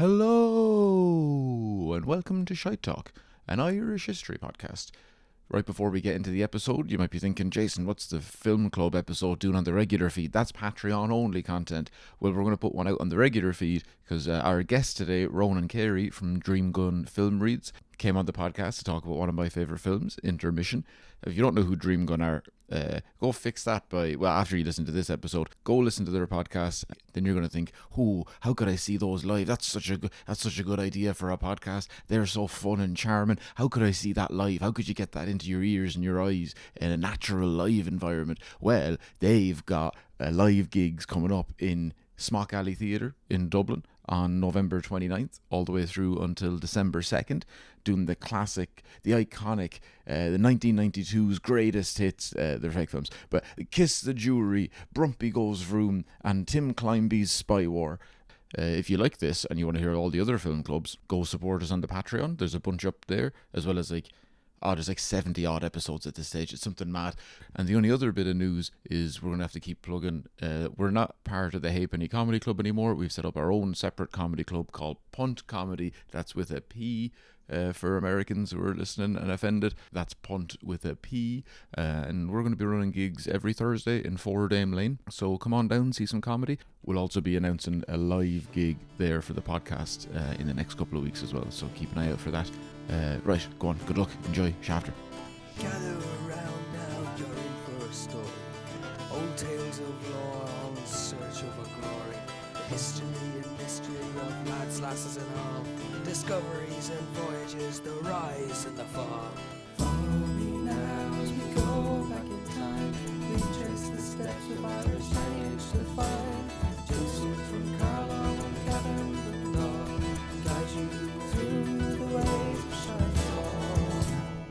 Hello, and welcome to Shite Talk, an Irish history podcast. Right before we get into the episode, you might be thinking, Jason, what's the film club episode doing on the regular feed? That's Patreon-only content. Well, we're going to put one out on the regular feed because our guest today, Ronan and Carey from Dream Gun Film Reads, came on the podcast to talk about one of my favourite films, Intermission. If you don't know who Dream Gun are, go fix that after you listen to this episode, go listen to their podcast. Then you're going to think, how could I see those live? That's such a good idea for a podcast. They're so fun and charming. How could I see that live? How could you get that into your ears and your eyes in a natural live environment? Well, they've got live gigs coming up in Smock Alley Theatre in Dublin on November 29th all the way through until December 2nd, doing the classic, the iconic, the 1992's greatest hits, they're fake films, but Kiss the Jewelry, Brumpy Goes Vroom, and Tim Climbey's Spy War. If you like this and you want to hear all the other film clubs, go support us on the Patreon. There's a bunch up there, as well as there's 70 odd episodes at this stage. It's something mad. And the only other bit of news is we're going to have to keep plugging. We're not part of the Halfpenny Comedy Club anymore. We've set up our own separate comedy club called Punt Comedy. That's with a P for Americans who are listening and offended. That's Punt with a P. And we're going to be running gigs every Thursday in 4 Dame Lane. So come on down, see some comedy. We'll also be announcing a live gig there for the podcast in the next couple of weeks as well. So keep an eye out for that. Right, go on. Good luck. Enjoy. Shafter. Gather around now, you're in for a story. Old tales of lore, all in search of a glory. The history and mystery of lads, lasses and all. Discoveries and voyages, the rise and the fall. Follow me now as we go back in time. Retrace the steps of Irish heritage to find. Jason from Carlow and Kevin the dog. Guide you through the ways of Shite.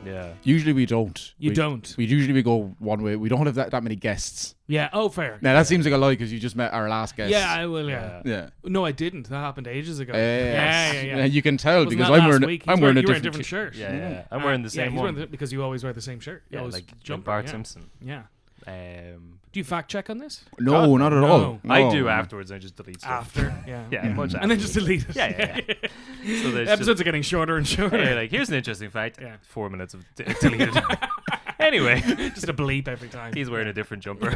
Yeah. Usually we don't. We don't. We usually go one way. We don't have that many guests. Yeah. Oh, fair. Now that seems like a lie because you just met our last guest. Yeah, I will. Yeah. Yeah. No, I didn't. That happened ages ago. Yeah. You can tell Wasn't because that I'm last wearing week? I'm You wearing were a wearing different shirt. Yeah. I'm wearing the same he's one. because you always wear the same shirt. You Yeah, always like jumper. Bart yeah. Simpson. Yeah. Do Do you fact check on this? No, not at all. I No. do afterwards. I just delete stuff. After. Yeah. Yeah, much And then just afterwards. delete it. Yeah. So there's Episodes are getting shorter and shorter. yeah, like here's an interesting fact. Yeah. 4 minutes of deleted. Anyway, Just a bleep every time. he's wearing a different jumper.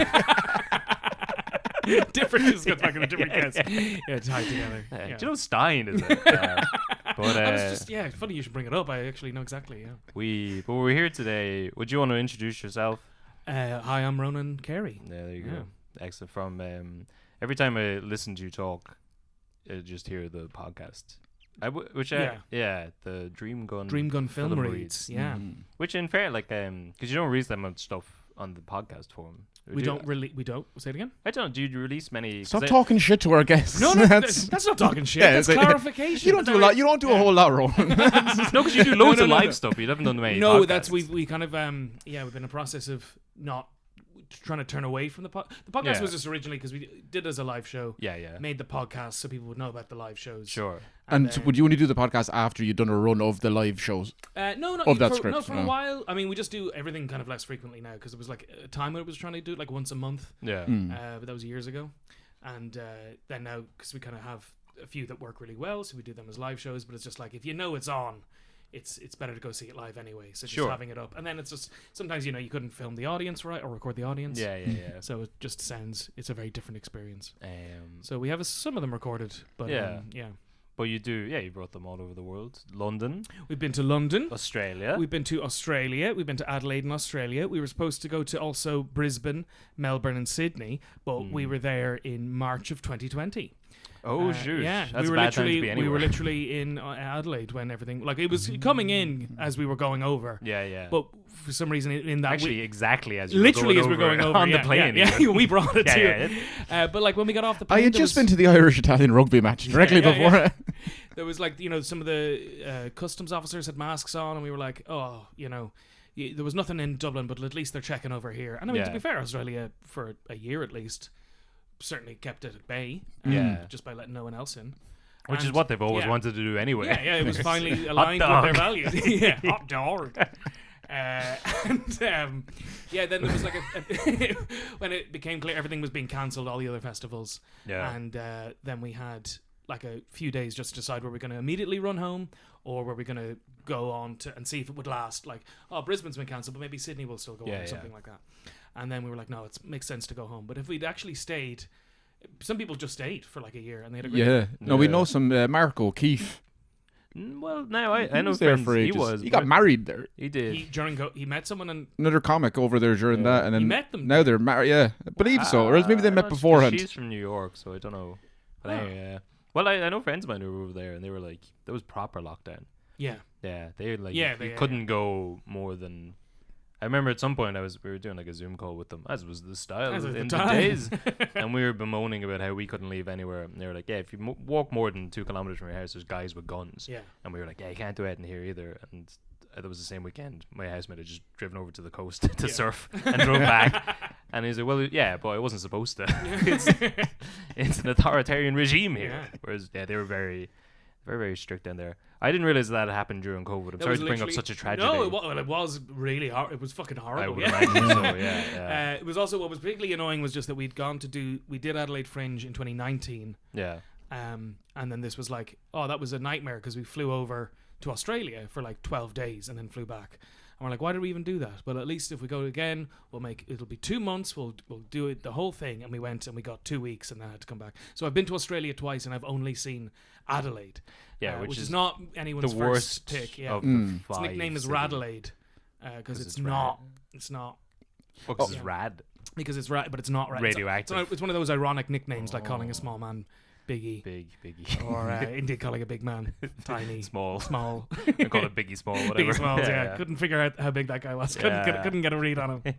Different. Just goes back in a different case. Yeah, tied together. Do Yeah. you know Stein is it? But I was just it's funny you should bring it up. I actually know exactly. Yeah. we're here today. Would you want to introduce yourself? Hi, I'm Ronan Carey. Yeah, there you Yeah. go. Excellent. From every time I listen to you talk, I just hear the podcast. The Dream Gun Film Reads. Yeah. Which in fair, like, because you don't release that much stuff on the podcast form. We don't say it again. I don't. Do you release many? Stop talking shit to our guests. No, that's not talking shit. Yeah, That's it's like- clarification. You don't do a lot. You don't do a whole lot, Ronan. No, because you do loads of no. live stuff. You haven't done many. No, podcasts. that's we kind of we've been in a process of not trying to turn away from the podcast. The podcast Yeah. was just originally because we did it as a live show. Yeah. Made the podcast so people would know about the live shows. Sure. And would you only do the podcast after you'd done a run of the live shows? No, Of that for, script, No, for no. a while. I mean, we just do everything kind of less frequently now because it was like a time when it was trying to do it like once a month. Yeah. But that was years ago. And then now, because we kind of have a few that work really well, so we do them as live shows. But it's just like, if you know it's on, it's better to go see it live anyway. So just Sure. having it up. And then it's just, sometimes, you couldn't film the audience, right? Or record the audience. Yeah. So it just it's a very different experience. Um, So we have some of them recorded. But Yeah. yeah. but you do. Yeah, you brought them all over the world. London, We've been to London. Australia. We've been to Australia. We've been to Adelaide in Australia. We were supposed to go to also Brisbane, Melbourne, and Sydney, but we were there in March of 2020. shoot. Yeah, That's we were a bad time to literally be anywhere. we were literally in Adelaide when everything it was coming in as we were going over. Yeah. But for some reason in that Actually, exactly as you literally were as going we're going over on yeah, the plane. Yeah, even. we brought it Yeah, too. But like when we got off the I plane, had there just was- been to the Irish-Italian rugby match directly Yeah. before. There was like some of the customs officers had masks on, and we were like, there was nothing in Dublin, but at least they're checking over here. And I mean, to Yeah. be fair, Australia for a year at least certainly kept it at bay. Yeah. Just by letting no one else in. Which is And- what they've always yeah. wanted to do anyway. Yeah, it was finally aligned with dog. their values. Yeah, hot dog. Then there was like when it became clear everything was being cancelled, all the other festivals. Yeah. And then we had like a few days just to decide were we going to immediately run home or were we going to go on to and see if it would last. Like, oh, Brisbane's been cancelled, but maybe Sydney will still go on or something like that. And then we were like, no, it makes sense to go home. But if we'd actually stayed, some people just stayed for like a year and they had a great Yeah. No, we know some Mark O'Keefe. Well, now I know was there friends. for ages. He was. He got married there. He did. He met someone and Another comic over there during that, and then he met them. now they're married. Yeah, I believe so. Or else maybe they met beforehand. She's from New York, so I don't know. But anyway, yeah. Well, I know friends of mine who were over there, and they were like, there was proper lockdown. Yeah. Yeah, they like Yeah, you couldn't go more than. I remember at some point we were doing like a Zoom call with them, as was the style in the days, and we were bemoaning about how we couldn't leave anywhere. And they were like, "Yeah, if you walk more than 2 kilometers from your house, there's guys with guns." Yeah. And we were like, "Yeah, you can't do it in here either." And that was the same weekend. My housemate had just driven over to the coast to surf and drove back. And he's like, "Well, yeah, but I wasn't supposed to. It's an authoritarian regime here." Yeah. Whereas, yeah, they were very, very, very strict down there. I didn't realize that happened during COVID. I'm sorry to bring up such a tragedy. No, it was really hard. It was fucking horrible. I would imagine so, yeah. It was also, what was particularly annoying was just that we did Adelaide Fringe in 2019. Yeah. And then this was like, oh, that was a nightmare because we flew over to Australia for like 12 days and then flew back. And we're like, why did we even do that? Well, at least if we go again, it'll be 2 months. We'll do it the whole thing. And we went and we got 2 weeks and then had to come back. So I've been to Australia twice and I've only seen Adelaide. Yeah, which is not anyone's the first worst pick. Yeah, of the its nickname is Radelaide because it's not. It's not. Because it's rad. Because it's but it's not rad. Radioactive. It's one of those ironic nicknames, like calling a small man Biggie. Biggie. Or India calling a big man tiny. Small. I call it Biggie Small, whatever. Biggie Smalls, yeah. Couldn't figure out how big that guy was. Couldn't get a read on him.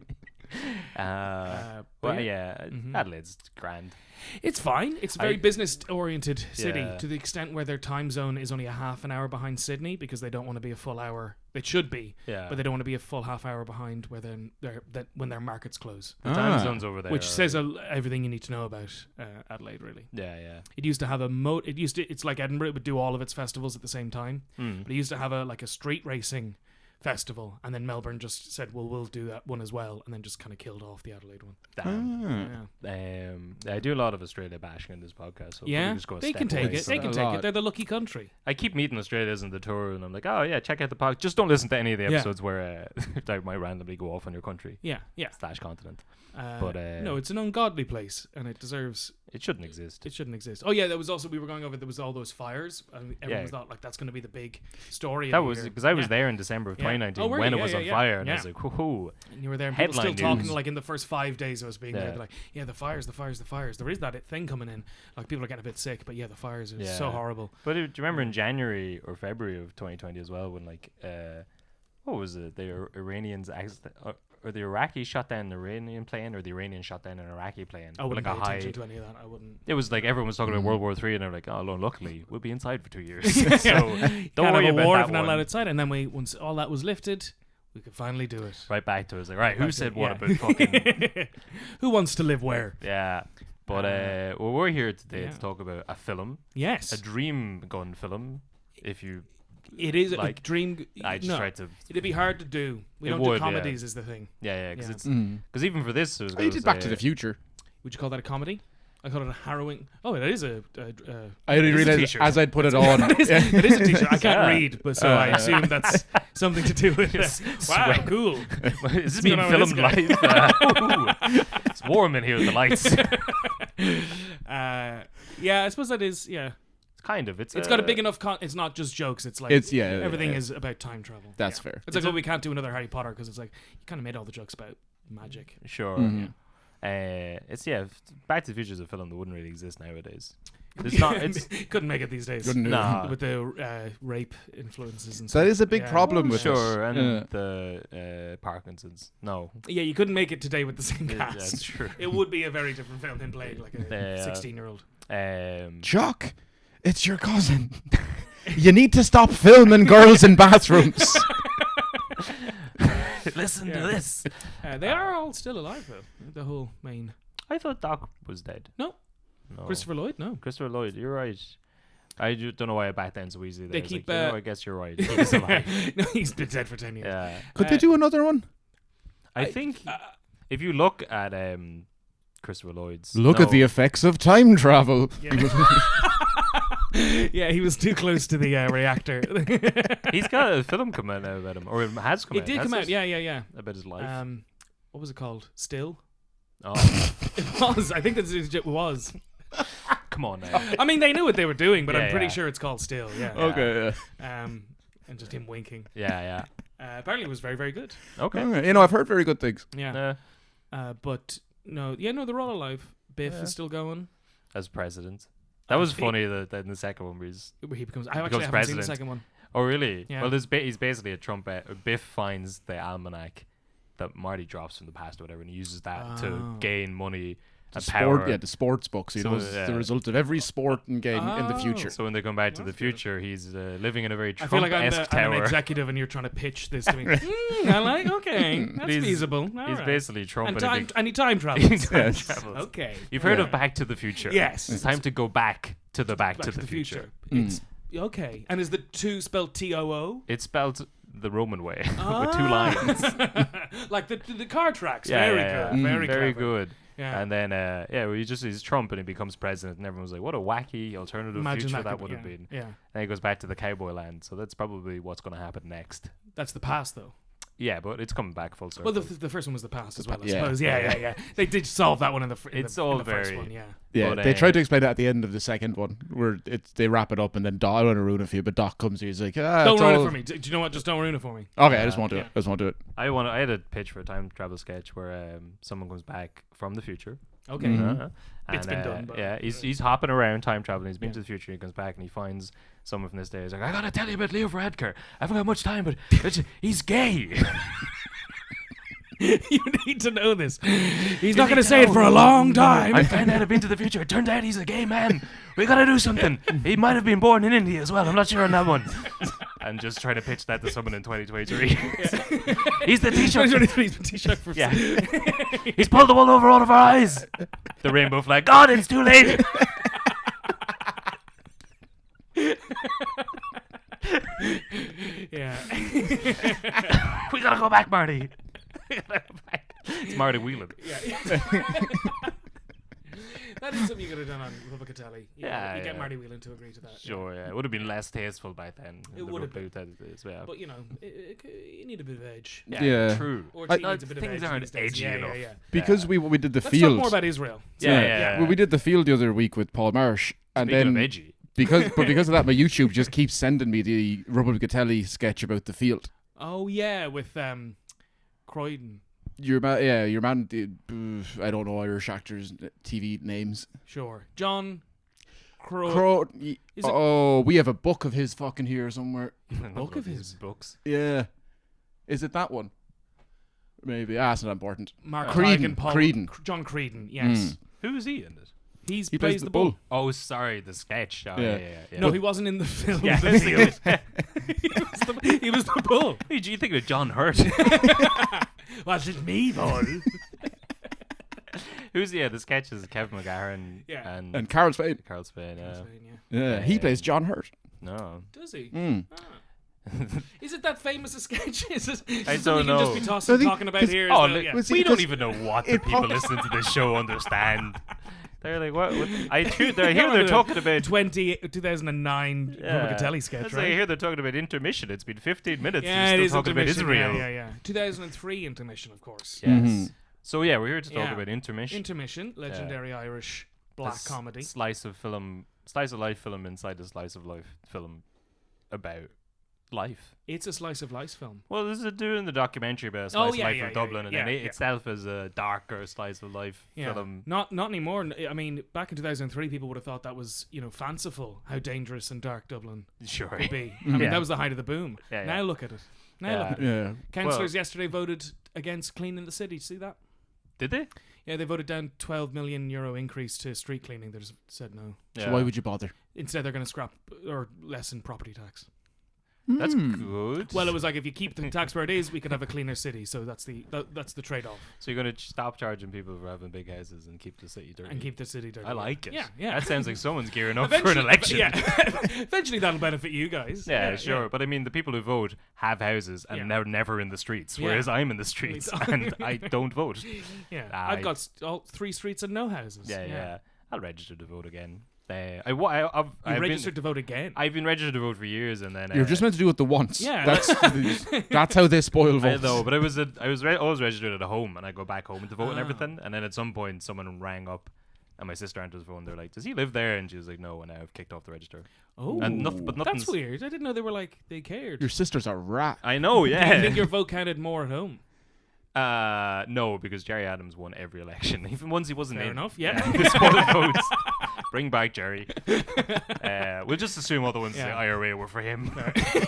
Adelaide's grand. It's fine. It's a very business-oriented city Yeah. to the extent where their time zone is only a half an hour behind Sydney because they don't want to be a full hour. They should be, Yeah. but they don't want to be a full half hour behind when their markets close. The time zones over there, which says everything you need to know about Adelaide. Really, yeah. it used to have it's like Edinburgh. It would do all of its festivals at the same time, but it used to have a street racing festival, and then Melbourne just said, well, we'll do that one as well, and then just kind of killed off the Adelaide one. Damn. I do a lot of Australia bashing in this podcast, so yeah, just go they can take it. They can take it. They're the lucky country. I keep meeting Australians in the tour, and I'm like, oh yeah, check out the podcast. Just don't listen to any of the episodes where I might randomly go off on your country. Yeah. / continent. But no, it's an ungodly place, and it deserves. It shouldn't exist. It shouldn't exist. Oh yeah, there was also, we were going over, there was all those fires, and everyone thought like that's going to be the big story. That was because I was there in December of 2019 when it was on fire, and I was like, whoo. And you were there, and people still talking like in the first 5 days I was being there, like, yeah, the fires. There is that thing coming in. Like, people are getting a bit sick, but yeah, the fires are so horrible. But do you remember in January or February of 2020 as well, when like what was it? The Iranians or the Iraqis shot down an Iranian plane, or the Iranians shot down an Iraqi plane. I wouldn't like pay attention to any of that. I wouldn't. It was like everyone was talking about World War III, and they're like, oh, luckily we'll be inside for 2 years. So don't worry about war that if not allowed outside. And then once all that was lifted, we could finally do it. Right back to it. Like, right, who said what about fucking? Who wants to live where? Yeah. But we're here today to talk about a film. Yes. A dream gun film. If you. It is like, a dream. I just tried to. It'd be hard to do. We don't do comedies, is the thing. Yeah, because it's because even for this, it was. You did Back to the Future. Would you call that a comedy? I call it a harrowing. Oh, it is a. I didn't realize as I'd put it on. It is a t-shirt. I can't read, but so I assume that's something to do with it. Wow, cool. Is this being filmed live? It's warm in here with the lights. Yeah, I suppose that is. Yeah. Kind of. It's got a big enough. It's not just jokes. It's like everything is about time travel. That's fair. It's like we can't do another Harry Potter because it's like you kind of made all the jokes about magic. Sure. It's Back to the Future is a film that wouldn't really exist nowadays. It's not. It's couldn't make it these days. Nah. With the rape influences and that stuff. That is a big problem with and the Parkinson's. No. Yeah, you couldn't make it today with the same cast. That's true. It would be a very different film than playing like a 16-year-old. Chuck, it's your cousin. You need to stop filming girls in bathrooms. Listen to this. They are all still alive though. The whole main. I thought Doc was dead. No. Christopher Lloyd. No. Christopher Lloyd. You're right. I don't know why I backed down so easily. They keep. I guess you're right. He's alive. No, he's been dead for 10 years. Yeah. Could they do another one? I think if you look at Christopher Lloyd's. Look at the effects of time travel. Yeah. Yeah, he was too close to the reactor. He's got a film coming out about him, or it has come out. It did has come out. it? Yeah. About his life. What was it called? Still? Oh, It was. I think it was. come on now. I mean, they knew what they were doing, but Yeah, I'm pretty yeah. sure it's called Still. Yeah. Okay. And just him winking. Yeah. Apparently, it was very, very good. Okay. Okay. You know, I've heard very good things. Yeah. But no, they're all alive. Biff is still going. As president. That was funny that in the second one where He becomes. I becomes actually haven't president. seen the second one. Oh, really? Yeah. Well, he's basically a Trump. Biff finds the almanac that Marty drops from the past or whatever, and he uses that to gain money and power. The sports books. He So, knows the result of every sport and game in the Oh. future. So when they come back to the future, he's living in a very I feel like I'm Trump-esque an tower. executive, and you're trying to pitch this to me. I like. Okay, that's He's- feasible. All He's right. basically Trump. And he time travels. Yes. Okay. You've heard Yeah. of Back to the Future. Yes. It's time to go back to the Back to the Future. It's okay. And is the 2 spelled TOO? It's spelled the Roman way with 2 lines. Like the car tracks. Yeah, Very yeah, good. yeah. Very Very clever. good. Yeah. And then, he's Trump and he becomes president, and everyone's like, what a wacky alternative Imagine future that that could would be- have been. Yeah. Then he goes back to the cowboy land, so that's probably what's going to happen next. That's the past, though. Yeah, but it's coming back full circle. Well, the first one was the past as well, I Yeah. suppose. Yeah. They did solve that one in the It's in all the first very- one, yeah. Yeah, But, they tried to explain it at the end of the second one, where they wrap it up, and then Doc, I don't want to ruin it for you, but Doc comes here, he's like, Don't it's ruin all- it for me. Do you know what? Just don't ruin it for me. Okay, I just won't do Yeah. it. I just won't do it. I had a pitch for a time travel sketch where someone comes back from the future. Okay. Mhm. It's been done, but- yeah, he's hopping around time traveling. He's been Yeah. to the future. And he comes back and he finds someone from this day. He's like, I gotta tell you about Leo Varadkar. I haven't got much time, but he's gay. You need to know this. He's not going to say it for a long time. I found out I've been to the future. It turned out he's a gay man. We gotta do something. He might have been born in India as well. I'm not sure on that one. And just trying to pitch that to someone in 2023. He's the t-shirt. 2023's been T-shirt for Yeah. He's pulled the wool over all of our eyes. The rainbow flag. God, it's too late. Yeah. We gotta go back, Marty. We gotta go back. It's Marty Whelan. That is something you could have done on Republicatelli. Yeah, You get yeah. Marty Whelan to agree to that. Sure, yeah. It would have been less tasteful back then. It would have been. Yeah. But, you know, you need a bit of edge. Yeah. True. Or I- she needs a bit of things edge aren't these days. edgy Yeah, enough. yeah. Because we did the Let's field. talk more about Israel. Yeah. Well, we did the field the other week with Paul Marsh, and Speaking then of edgy. because of that, my YouTube just keeps sending me the Republicatelli sketch about the field. Oh, yeah, with Croydon. Your man, I don't know Irish actors' TV names. Sure. John We have a book of his fucking here somewhere. book of his? books. Yeah, is it that one? Maybe. It's not important. Mark Creedon, Craig and Paul. Creedon. John Creedon, yes. Who is he in it? He plays the bull. Oh, sorry, the sketch. Oh, Yeah. yeah. No, he wasn't in the film. Yeah, The field. he was the bull. Who do you think of John Hurt? Was it me, bull? Who's the sketch is Kevin McGahern Yeah. And Carol Spade. Carl Spain. Yeah, he plays John Hurt. No. Does he? Mm. Is it that famous a sketch? Is it I something don't you can know. just be tossing, talking about here? Oh, yeah. was we it don't 'cause even know what the it people popped- listening to this show understand. They're like, what? I hear Remember they're the talking about 2009 Republicatelli sketch, That's like, I right? hear they're talking about intermission. It's been 15 minutes. Yeah, They're it still is talking about intermission. Israel. Yeah. 2003 intermission, of course. Yes. Mhm. So yeah, we're here to talk Yeah. about intermission. Intermission, legendary Irish black A comedy. Slice of life film inside a slice of life film about life. It's a slice of life film. Well, this is doing the documentary about a slice Oh, of yeah, life yeah, of yeah, Dublin, yeah, and then it yeah. itself is a darker slice of life Yeah, film. not anymore. I mean, back in 2003, people would have thought that was fanciful. How dangerous and dark Dublin Sure. could be. I mean, Yeah. that was the height of the boom. Yeah, Now yeah. look at it. Now Yeah. look at it. Yeah. Councillors yesterday voted against cleaning the city. See that? Did they? Yeah, they voted down €12 million increase to street cleaning. They just said no. So why would you bother? Instead, they're going to scrap or lessen property tax. That's Hmm. good. Well, it was like if you keep the tax where it is, we could have a cleaner city. So that's the trade-off, So you're going to stop charging people for having big houses and keep the city dirty. and keep the city dirty. I like it. Yeah, yeah. That sounds like someone's gearing up for an election. Yeah, eventually that'll benefit you guys. Yeah, sure. But I mean, the people who vote have houses and Yeah. they're never in the streets, Yeah. whereas I'm in the streets and I don't vote. Yeah, Ah, I've got all 3 streets and no houses. Yeah. I'll register to vote again. You I've registered to vote again. I've been registered to vote for years, and then You're just meant to do it the once. Yeah. That's how they spoil I votes. know, but I was always registered at home, and I go back home to vote and Ah. everything. And then at some point, someone rang up, and my sister answered the phone. They're like, "Does he live there?" And she was like, "No," and I've kicked off the register. Oh, And but nothing's. that's weird. I didn't know they were like they cared. Your sister's a rat. I know, Do you yeah. think your vote counted more at home? No, because Jerry Adams won every election, even once he wasn't Fair in. enough. Yeah. The spoiled votes. Bring back Jerry. We'll just assume all the ones in the Yeah. IRA were for him.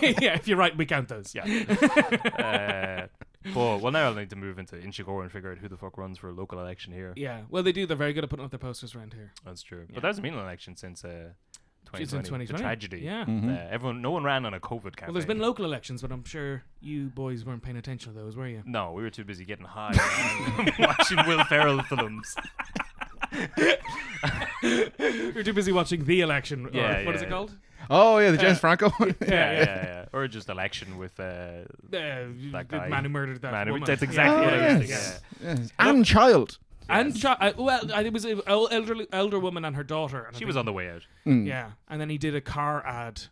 Yeah, if you're right, we count those. Yeah. Well, now I'll need to move into Inchicore and figure out who the fuck runs for a local election here. Yeah. Well, they do. They're very good at putting up their posters around here. That's true. Yeah. But that hasn't been an election since 2020. It's in 2020. The tragedy. Yeah. No one ran on a COVID campaign. Well, there's been local elections, but I'm sure you boys weren't paying attention to those, were you? No, we were too busy getting high and watching Will Ferrell films. You're too busy watching the election. Yeah, What is yeah. it called? Oh yeah, the James Franco. Yeah. Or just election with The guy. man who murdered that woman. That's exactly what I was yes. thinking. Yes. And child. And it was an elder woman and her daughter. And I She think- was on the way out. Yeah, and then he did a car ad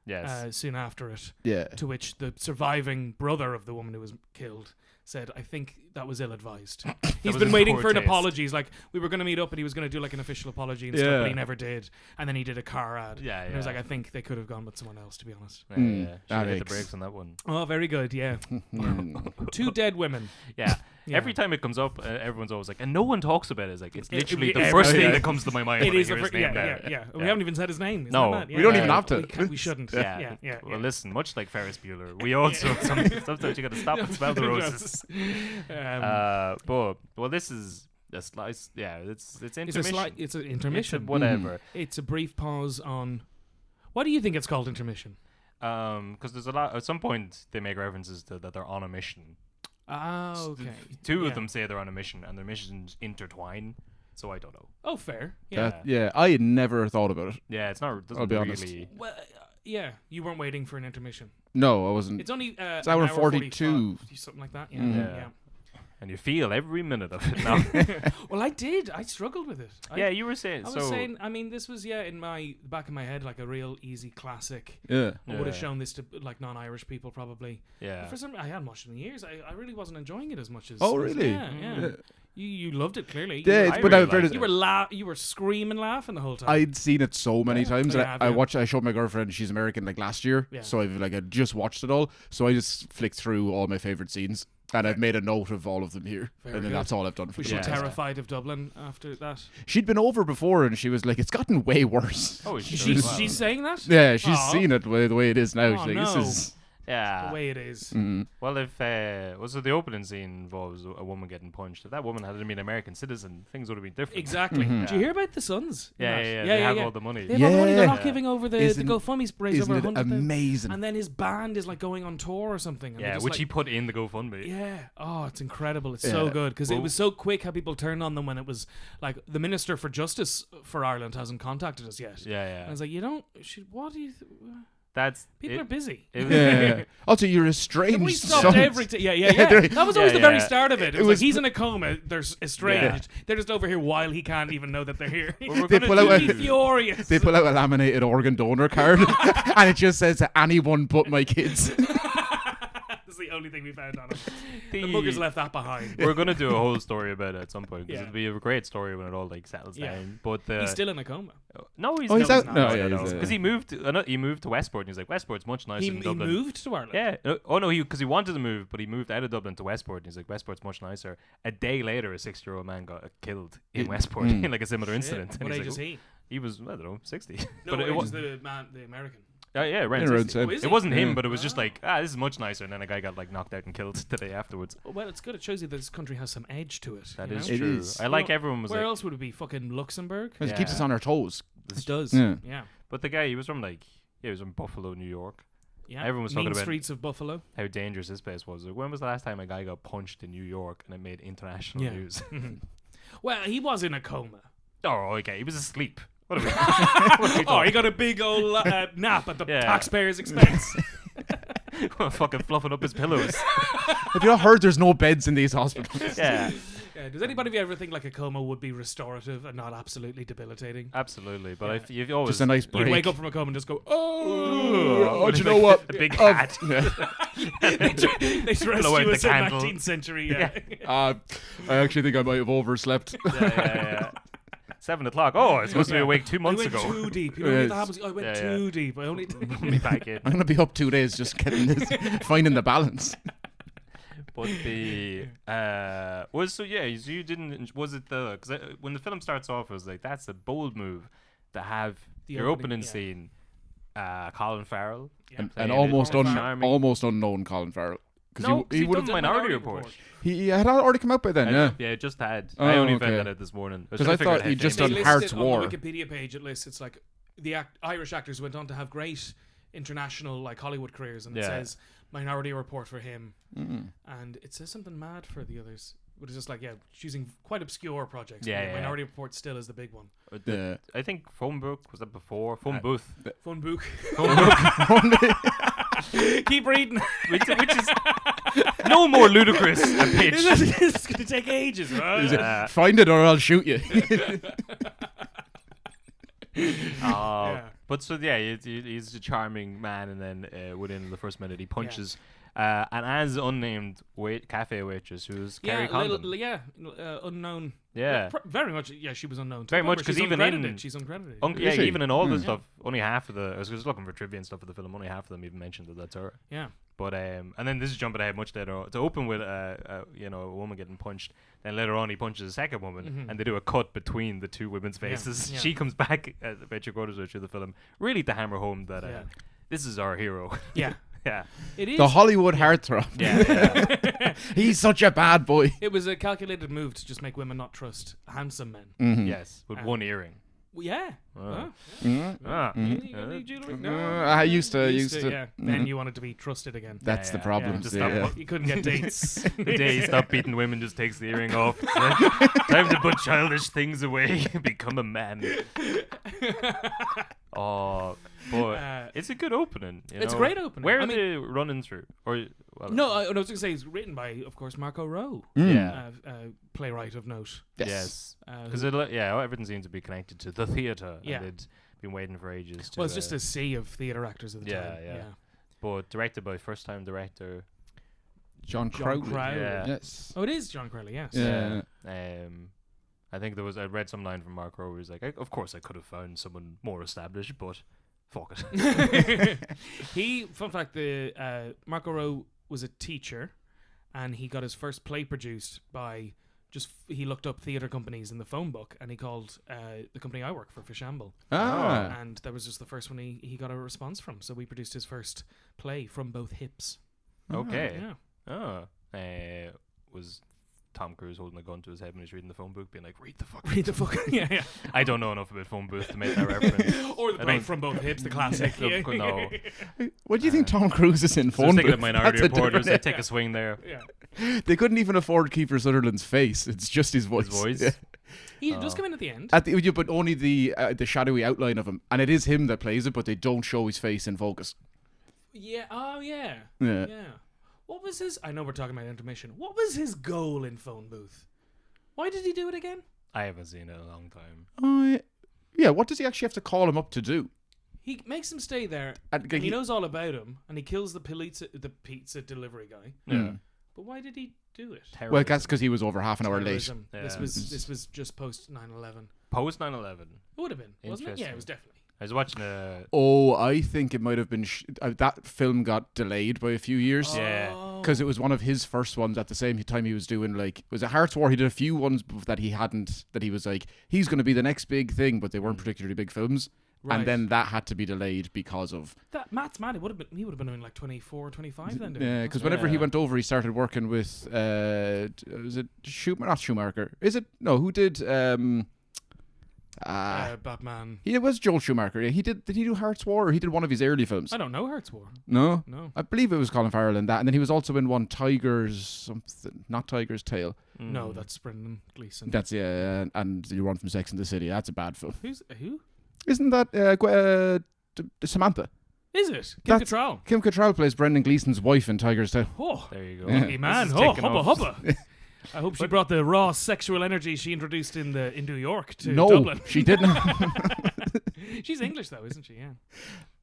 Yes. soon after it, Yeah. to which the surviving brother of the woman who was killed said, "I think that was ill-advised." He's was been in waiting poor for an taste. apology. He's like, we were going to meet up and he was going to do like an official apology and stuff, Yeah. but he never did. And then he did a car ad. Yeah, And he was yeah. like, I think they could have gone with someone else, to be honest. Yeah, Mm, yeah. that Should hit the makes- brakes on that one. Oh, very good, yeah. Two dead women. Yeah. Yeah. Every time it comes up, everyone's always like, and no one talks about it. It's like, it's literally the yeah, first yeah. thing that comes to my mind It when I is hear the his fir- name yeah, now. yeah. We haven't even said his name. Isn't No, that mad? we don't even have to. We shouldn't. Yeah. Yeah. Well, listen, much like Ferris Bueller, we also sometimes you got to stop and smell the roses. But this is a slice. Yeah, it's intermission. It's an intermission. Whatever. It's a brief pause on. Why do you think it's called intermission? Because there's a lot. At some point, they make references to that they're on a mission. Oh, okay. Two Yeah. of them say they're on a mission, and their missions intertwine. So I don't know. Oh, fair. Yeah. Yeah, I had never thought about it. Yeah, it's not. Doesn't I'll be really. honest. Well, yeah. You weren't waiting for an intermission. No, I wasn't. It's only It's an hour hour 42. 45, something like that. Yeah. Mhm. Yeah. And you feel every minute of it now. Well, I did. I struggled with it. Yeah, you were saying. I was saying. I mean, this was in my back of my head like a real easy classic. Yeah. I would have Yeah. shown this to like non-Irish people probably. Yeah. But for some, I hadn't watched it in years. I really wasn't enjoying it as much as. Oh, as- really? Yeah. Yeah. You loved it clearly. Yeah, You it's I but really I- liked You it. you were screaming, laughing the whole time. I'd seen it so many times. Oh, And you have, I yeah. watched. I showed my girlfriend. She's American, like last year. Yeah. So I just watched it all. So I just flicked through all my favorite scenes, and I've made a note of all of them here. Very and then good. that's all I've done for was the she Yeah. podcast. terrified of Dublin after that? She'd been over before, and she was like, "It's gotten way worse." Oh, She's saying that? Yeah, she's Aw. seen it the way it is now. Oh, She's like, no. "This is." Yeah. The way it is. Mm. Well, if so the opening scene involves a woman getting punched. If that woman had been an American citizen, things would have been different. Exactly. Mhm. Do you hear about the Sons? in Yeah, that? yeah. They have all the money. They have all the money. They're not Yeah. giving over the Isn't- GoFundMe's raised Isn't over it 100,000. amazing? And then his band is like going on tour or something. And Yeah, they're just which like, he put in the GoFundMe. Yeah. Oh, it's incredible. It's so Yeah. good because it Well- was so quick how people turned on them when it was like the Minister for Justice for Ireland hasn't contacted us yet. Yeah, And I yeah. was like, you don't. What do you? That's People it, are busy. it was- Yeah. Also, you're estranged. We stopped sons. every yeah. That was always Yeah, the very yeah. start of it. It was, was- like he's in a coma. They're estranged. They're just over here while he can't even know that they're here. Well, we're They gonna pull out He'd a- be furious. They pull out a laminated organ donor card, and it just says to anyone but my kids. That's the only thing we found on him. The The- boogers left that behind. We're gonna do a whole story about it at some point because Yeah. it'll be a great story when it all like settles Yeah. down. But He's still in a coma. no, he's Oh, he's not. out? No, yeah, he's, because he moved. He moved to Westport. And he's like Westport's much nicer He than Dublin. moved to Ireland. Yeah. Oh no, because he wanted to move, but he moved out of Dublin to Westport. And he's like, Westport's much nicer. A day later, a 60-year-old man got killed in Westport Mm. in like a similar Shit. incident. And What he's age like, is he? He was, I don't know, 60. No, but it it was was, the man, the American. yeah, around Around 60. same. Oh, is It he? wasn't him, Yeah. but it was just like, this is much nicer. And then a guy got like knocked out and killed the day afterwards. Well, it's good. It shows you that this country has some edge to it. That you is know? It true. is. I like Well, everyone was Where like, else would it be? Fucking Luxembourg. It keeps Yeah. us on our toes. It does. Yeah. Yeah. but the guy, he was from like, he was from Buffalo, New York. Yeah. Everyone was mean talking about- streets of Buffalo. How dangerous this place was. Like, when was the last time a guy got punched in New York and it made international Yeah. news? Well, he was in a coma. Oh, okay. He was asleep. What are we? what are we Oh, he talking? got a big old nap at the Yeah. taxpayer's expense. Fucking fluffing up his pillows. Have you not heard there's no beds in these hospitals? Yeah. Does anybody ever think like a coma would be restorative and not absolutely debilitating? Absolutely, but Yeah. if you've always Just a nice break. You'd wake up from a coma and just go, Oh, do you know Big- what? A big hat. they dressed Blow out you the as a candle. 19th century. Yeah. I actually think I might have overslept. yeah. 7 o'clock. Oh, I was supposed to be awake 2 months I went ago. too deep. You know Yeah, what that happens? I went too deep. I only. Put me back in. I'm gonna be up 2 days just getting this, finding the balance. But the so you didn't, was it the, because when the film starts off, it was like, that's a bold move to have The your opening yeah. scene, Colin Farrell, Yeah. And almost Colin Farrell. almost unknown Colin Farrell. No, he would have done Minority Report. he had already come out by then. Yeah. Yeah, it just had. Oh, I only okay. found that out this morning. Because I thought he'd just They done listed Hearts on War. the Wikipedia page. It lists it's like the Irish actors went on to have great international like Hollywood careers, and it Yeah. says Minority Report for him, Mm. and it says something mad for the others. But it's just like choosing quite obscure projects. Yeah, but yeah. Minority Report still is the big one. Yeah. I think Phone Book, was that before? Phone Booth. Phone book. Phone Book, Keep reading. which is no more ludicrous a pitch. It's going to take ages. Right? Find it or I'll shoot you. Yeah. But so he's a charming man, and then within the first minute he punches an as unnamed cafe waitress who's Carey Condon. Unknown. Yeah. Very much. Yeah, she was unknown. Very much, because 'cause even in- she's uncredited. Is she? Even in all the Mm. stuff, only half of the. I was just looking for trivia and stuff for the film. Only half of them even mentioned that that's her. Yeah. But and then this is jumping ahead much later on. To open with a woman getting punched, then later on he punches a second woman, Mhm. and they do a cut between the two women's faces. yeah. She comes back about 3/4 way through the film, really to hammer home that Yeah. this is our hero. Yeah. Yeah, It is. The Hollywood heartthrob. yeah. He's such a bad boy. It was a calculated move to just make women not trust handsome men. Mhm. Yes, with one earring. Well, yeah. Oh. Huh? Mhm. Ah. You got any jewelry? No. I used to. Yeah. Then Mhm. you wanted to be trusted again. That's Yeah, the yeah, problem. yeah. Just yeah. stop You couldn't get dates. The day he stopped beating women, just takes the earring off. Time to put childish things away. Become a man. Oh, but it's a good opening. It's a great opening. Where I are mean- they running through? Or No, I was going to say it's written by, of course, Marco Rowe, Mm. Yeah. playwright of note. Yes. Uh, Because who- everything seems to be connected to the theatre. Yeah. And they'd been waiting for ages. To, well, it's just a sea of theatre actors at the yeah, time. yeah. But directed by first-time director. John John Crowley. Crowley. Yeah. Yes. Oh, it is John Crowley, yes. Yeah. I think I read some line from Mark Rowe where he's like, of course I could have found someone more established, but fuck it. Fun fact, Marco Rowe was a teacher, and he got his first play produced by he looked up theatre companies in the phone book, and he called the company I work for Fishamble, Ah. and that was just the first one he got a response from. So we produced his first play from both hips. Okay. Yeah. Oh. Was Tom Cruise holding a gun to his head when he's reading the phone book, being like, read the fuck. Read the fuck. Yeah. I don't know enough about phone booth to make that reference. Or the I play don't- from both hips, the classic. Of course, no. What do you think Tom Cruise is in So I was phone thinking booth? of Minority That's a Reporters. They different- take a swing there. Yeah. They couldn't even afford Kiefer Sutherland's face. It's just his voice. His voice. Yeah. He does come in at the end. But only the shadowy outline of him, and it is him that plays it, but they don't show his face in focus. Yeah. Oh, yeah. Yeah. Yeah. What was his? I know we're talking about Intermission. What was his goal in Phone Booth? Why did he do it again? I haven't seen it in a long time. Yeah. What does he actually have to call him up to do? He makes him stay there, And and he knows all about him, and he kills the pizza delivery guy. Yeah. But why did he do it? Well, that's because he was over half an hour late. Terrorism. Yeah. This was just post 9/11. Post 9/11. It would have been, wasn't it? Yeah, Interesting. it was definitely. I was watching a. Oh, I think it might have been that film got delayed by a few years. Yeah. Oh. Because it was one of his first ones at the same time he was doing, like, was it Hearts War? He did a few ones that he hadn't, that he was like, he's going to be the next big thing, but they weren't particularly big films. Right. And then that had to be delayed because of... That Matt's mad. He would have been doing like 24, 25 then. didn't he? Yeah, because whenever he Yeah. went over, he started working with, was it not Schumacher? Is it? No, who did... Batman. He was Joel Schumacher. Yeah, did he do Hearts War? Or he did one of his early films? I don't know. Hearts War. No? No. I believe it was Colin Farrell in that. And then he was also in one, Tiger's something, not Tiger's Tail. No, that's Brendan Gleeson. That's, yeah, and You Run from Sex and the City. That's a bad film. Who? Isn't that Samantha? Is it? Kim That's- Cattrall. Kim Cattrall plays Brendan Gleeson's wife in Tiger's Tail. Oh, There you go. Yeah. lucky man. This is Oh, taking hubba off. hubba. I hope she brought the raw sexual energy she introduced in New York to No, Dublin. she didn't. She's English though, isn't she? Yeah.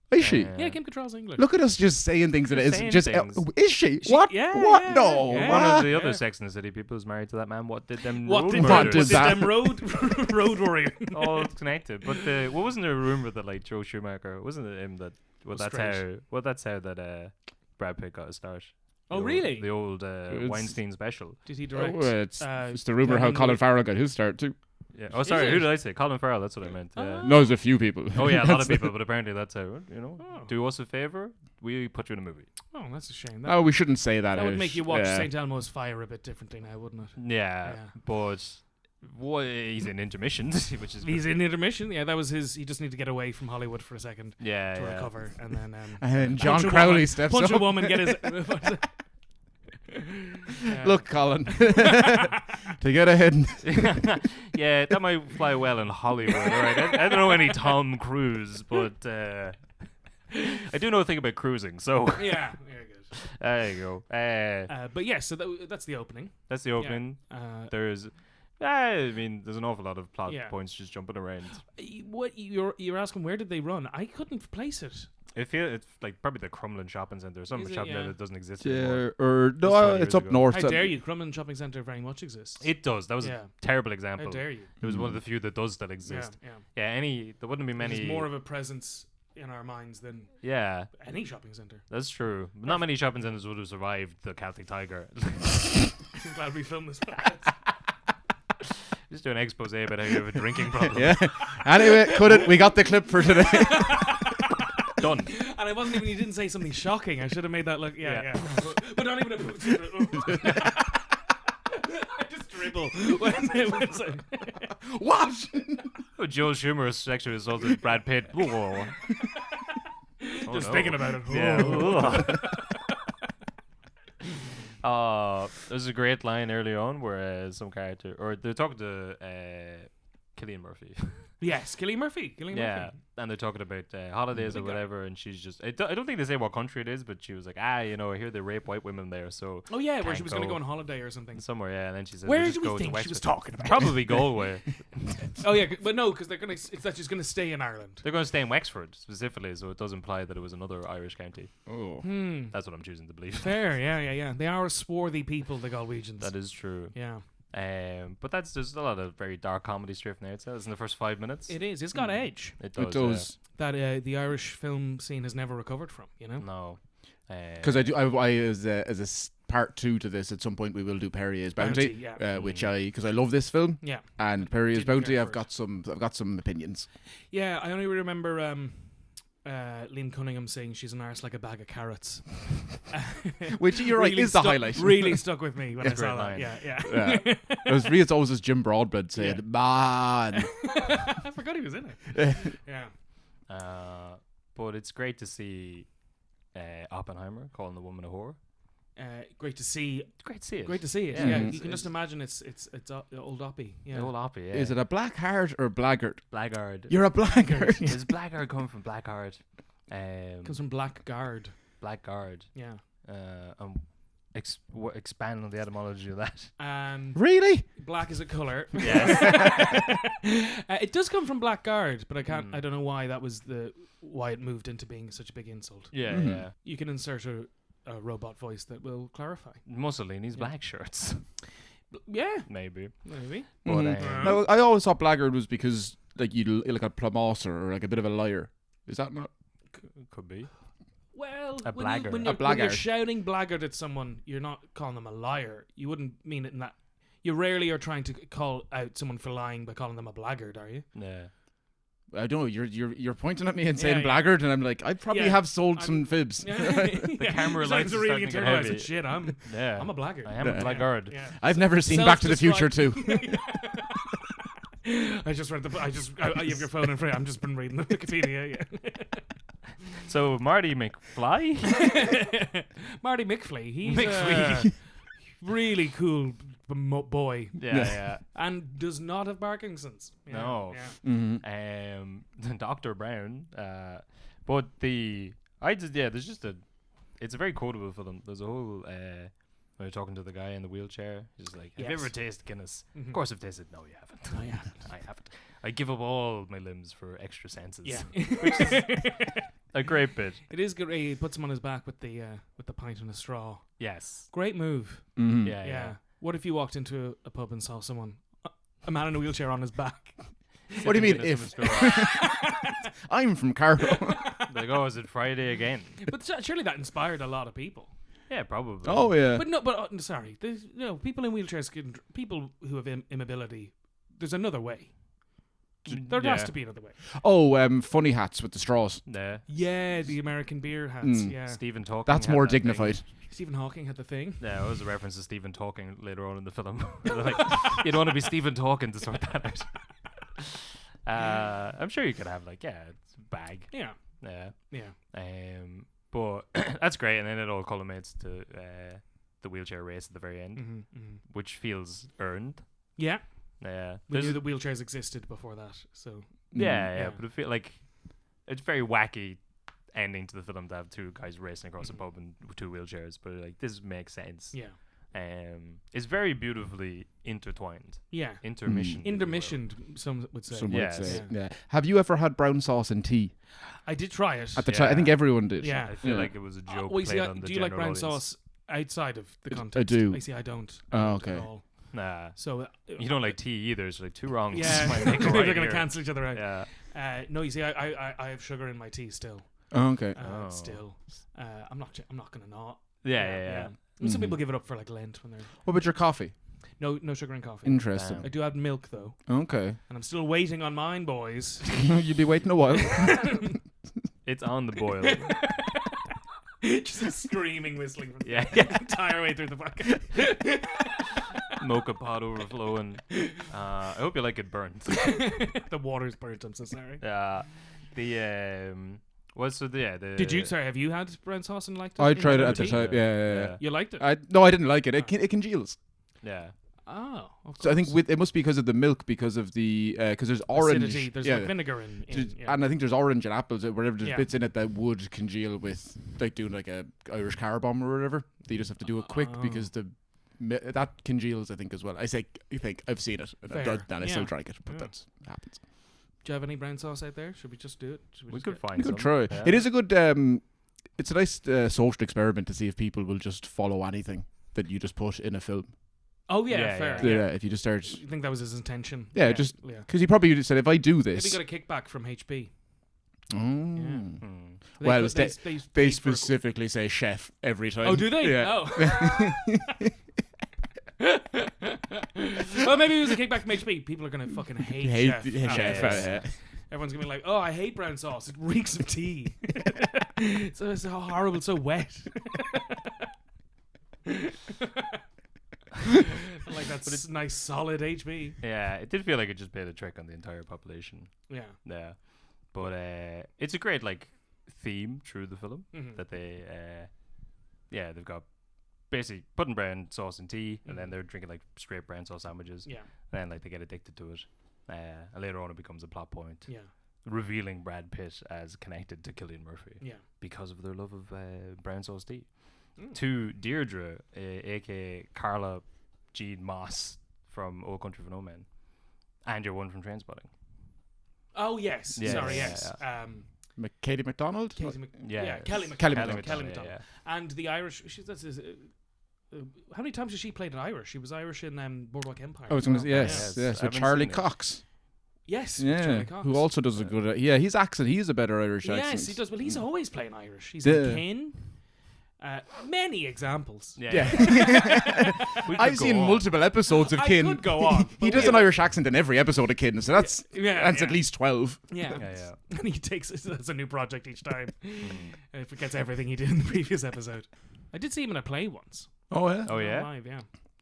Is she? Yeah, Kim Cattrall's English. Look at us just saying things that Saying is just. things. Is she? What? Yeah, what? yeah, No. yeah. One of the Yeah. other Sex and the City people who's married to that man. What did them What road did murders- that- them road warrior? all connected? But what wasn't there a rumor that like Joe Schumacher wasn't it him that? Well, Was that's straight. how that Brad Pitt got a start. Oh, The old- really? The old It's- Weinstein special. Did he Oh, direct? it's the rumor how Diamond Colin Wood? Farrell got his start too. Yeah. Oh, sorry. it? Who did I say? Colin Farrell. That's what I meant. Yeah. No, there's a few people. Oh yeah, a lot of people, but apparently that's how Oh. do us a favor. We put you in a movie. Oh, that's a shame. That, Oh, we shouldn't say that. that would Ash. make you watch Yeah. St. Elmo's Fire a bit differently now, wouldn't it? Yeah, Yeah. but he's in Intermission, which is He's in Intermission. Yeah, that was his. He just needed to get away from Hollywood for a second yeah, to yeah. recover, and then And John punch a Crowley woman, steps punch up. a woman, get his. Yeah. Look, Colin, to get ahead. Yeah, that might fly well in Hollywood. All right, I don't know any Tom Cruise, but I do know a thing about cruising. So Yeah, very good. there you go. But yeah, so that's the opening. That's the opening. There's, I mean, there's an awful lot of plot Yeah. points just jumping around. What you're asking? Where did they run? I couldn't place it. It's like probably the Crumlin Shopping Centre, some Is it? shopping Yeah. centre that doesn't exist anymore. Yeah, or Just no, 20 it's years up ago. north. How dare you? Crumlin Shopping Centre very much exists. It does. That was Yeah. a terrible How example. dare you? It was one of the few that does still exist. Yeah, Yeah, there wouldn't be many. There's more of a presence in our minds than Yeah, any shopping centre. that's true. Not many shopping centres would have survived the Celtic Tiger. I'm glad we filmed this. Just do an expose about how you have a drinking problem. Yeah. Anyway, cut it. We got the clip for today. Done. And I wasn't even. He didn't say something shocking. I should have made that look. Yeah, Yeah. yeah. But not even a. I just dribble. What? Oh, Joel Schumer sexually assaulted Brad Pitt. Whoa. Oh, Just no. thinking about it. Yeah. There's a great line early on where some character, or they're talking to Cillian Murphy. Yes, Cillian Murphy. Yeah, Murphy. and they're talking about holidays or Big guy. whatever, and she's just, I don't think they say what country it is, but she was like, I hear they rape white women there, so Oh yeah, where Can't she was going to go. go on holiday or something. somewhere, yeah, and then she said, Where we'll do just we go to think she was Wexford. talking about? Probably Galway. Oh yeah, but no, because they're gonna. It's that she's going to stay in Ireland. They're going to stay in Wexford specifically, so it does imply that it was another Irish county. Oh. That's what I'm choosing to believe. Fair, yeah. They are a swarthy people, the Galwegians. That is true. Yeah, But there's a lot of very dark comedy straight from the outset. It's in the first 5 minutes. it is. It's got edge It does. It does. that the Irish film scene has never recovered from. You know. No. Because I as a part 2 to this, at some point we will do Perrier's Bounty, yeah. which because I love this film, Yeah. and Perrier's Didn't Bounty, care I've for got some opinions. Yeah, I only remember Liam Cunningham saying she's an arse like a bag of carrots. Which you're right, is the highlight. Really stuck with me when I It's a saw great that. line. Yeah. For me, it's always as Jim Broadbent saying, "Man." I forgot he was in it. Yeah. But it's great to see Oppenheimer calling the woman a whore. Great to see. Great to see it. Great to see it. Yeah, Yeah, Mhm. you can just imagine it's old Oppie. Yeah. The old Oppie, yeah. Is it a black heart or a blackguard? Blackguard? You're a blackguard. Is Blackguard coming from Blackguard? Comes from Blackguard. Blackguard. Yeah. Expand on the etymology of that. And Really? black is a color. Yes. It does come from Blackguard, but I can't. I don't know why that was why it moved into being such a big insult. Yeah, Mhm. yeah. You can insert a robot voice that will clarify. Mussolini's Yeah. black shirts, Yeah, maybe. maybe. But Mhm. No, I always thought blackguard was because like you like a plumbosser or like a bit of a liar. Is that not? could be. Well, A when blackguard. you're, A when you're blackguard. shouting blackguard at someone, you're not calling them a liar. You wouldn't mean it in that. You rarely are trying to call out someone for lying by calling them a blackguard, are you? Yeah. I don't know. You're pointing at me and saying Yeah. blackguard, and I'm like, I probably Yeah. have sold I'm- some fibs. The camera Sounds lens is really starting to get internalized. heavy. Shit, I'm Yeah. a blackguard. I am a Yeah. blackguard. Yeah. I've never seen Back to the Future too. I just read you have your phone in front. I've just been reading the Wikipedia. Yeah. So Marty McFly. Marty McFly. He's McFly. a really cool boy Yeah. and does not have Parkinson's. Yeah, No. Yeah. Mm-hmm. Dr. Brown. But there's just it's a very quotable film. There's a whole When you're talking to the guy in the wheelchair, he's like, "Have you Yes. ever tasted Guinness?" Mhm. Of course, I've tasted. No, you haven't. I haven't. I haven't. I give up all my limbs for extra senses. Yeah. A great bit. It is good. He puts him on his back with the pint and a straw. Yes. Great move. Mhm. Yeah. What if you walked into a pub and saw someone, a man in a wheelchair on his back? What do you mean Guinness if? from a straw. I'm from Cargo. Like, oh, is it Friday again? But surely that inspired a lot of people. Yeah, probably. Oh yeah. But no, sorry. There's, people in wheelchairs people who have immobility. There's another way. There has to be another way. Oh, funny hats with the straws. Yeah. Yeah, the American beer hats. Mm. Yeah. Stephen Talking. That's had more that thing. dignified. Stephen Hawking had the thing. Yeah, it was a reference to Stephen Talking later on in the film. Like, you don't want to be Stephen Talking to sort that out. I'm sure you could have it's a bag. Yeah. Yeah. But that's great, and then it all culminates to the wheelchair race at the very end, Mm-hmm. which feels earned. Yeah. Yeah. We knew that wheelchairs existed before that, so Yeah, but it feel like it's very wacky ending to the film to have two guys racing across a pub in two wheelchairs, but like this makes sense. yeah. It's very beautifully intertwined. Yeah. Intermission. Intermissioned, some would say. Some Yes. would say. Yeah. Yeah. Have you ever had brown sauce and tea I did try it. at the time? I think Yeah. everyone did. Yeah. I feel Yeah. like it was a joke Well, you see, played on the do you like general brown audience. sauce outside of the I context? do. I see. I don't. Oh, I don't okay. At all. Nah. So You don't like tea either, so like two wrongs. Yeah, might make a they're right going to here. cancel each other out. Yeah. No, you see, I have sugar in my tea still. Oh, okay. Oh. Still, I'm not going to not. Yeah. And some Mhm. people give it up for like Lent when they're What about your coffee? no sugar in coffee. Interesting. I do add milk though, Okay. and I'm still waiting on mine, boys. You'd be waiting a while. It's on the boil. Just a screaming whistling from Yeah. the entire way through the bucket. Mocha pot overflowing. I hope you like it burnt. The water's burnt. I'm so sorry. Did you? Sorry, have you had brown sauce and liked it? I in tried it your at the tea? time. Yeah. You liked it? No, I didn't like it. It congeals. Yeah. Oh, of So I think course. it must be because of the milk, because of the because there's orange. Acidity. There's like vinegar in. Yeah. And I think there's orange and apples, whatever. There's Yeah. bits in it that would congeal with like doing like a Irish car bomb or whatever. You just have to do it quick Oh. because that congeals, I think, as well. I think I've seen it, and Fair. I still drank it, but Yeah. that happens. Do you have any brown sauce out there? Should we just do it? Should We just could get- find You some. could try. Yeah. It is a good. It's a nice social experiment to see if people will just follow anything that you just put in a film. Oh yeah, Yeah, fair. yeah. Yeah, if you just start. You think that was his intention? Yeah, just- yeah. Because he probably said, if I do Maybe this. got a kickback from HP. Oh. Hmm. Well, They they paid for a- specifically say chef every time. Oh, do they? Yeah. Oh. Well, maybe it was a kickback from HP. People are gonna fucking hate Chef. chef. after this. Yeah. Everyone's gonna be like, "Oh, I hate brown sauce. It reeks of tea. It's so horrible, so wet." Like that's nice, solid HB. Yeah, it did feel like it just played a trick on the entire population. Yeah. Yeah, but it's a great like theme through the film Mhm. that they they've got basically putting brown sauce in tea, and then they're drinking like straight brown sauce sandwiches. Yeah. And then like they get addicted to it. And later on, it becomes a plot point, Yeah. revealing Brad Pitt as connected to Cillian Murphy Yeah. because of their love of brown sauce tea. Mm. To Deirdre, aka Carla Jean Moss from Old Country for No Men, and your one from Trainspotting. Oh yes. Yeah, Sorry. yeah, Yes. Katie McDonald? Katie Yeah, Kelly Kelly McDonald. McDonald. Kelly yeah, McDonald. yeah. And the Irish. How many times has she played in Irish? She was Irish in Boardwalk Empire. I was as going to well. say, yes. Yeah. Yes, I with haven't Charlie seen it. Cox. Yes. Yeah, Charlie Cox. who also does a good. His accent. He is a better Irish accent. Yes, he does. Well, he's always playing Irish. He's Yeah. in Kin. Many examples. Yeah. We could I've go seen on. multiple episodes of I Kin. could go on. He does an Irish accent in every episode of Kin, so that's Yeah. at least 12. Yeah. Yeah. And he takes it as a new project each time. And he forgets everything he did in the previous episode. I did see him in a play once. Oh yeah, Oh yeah. Live, yeah.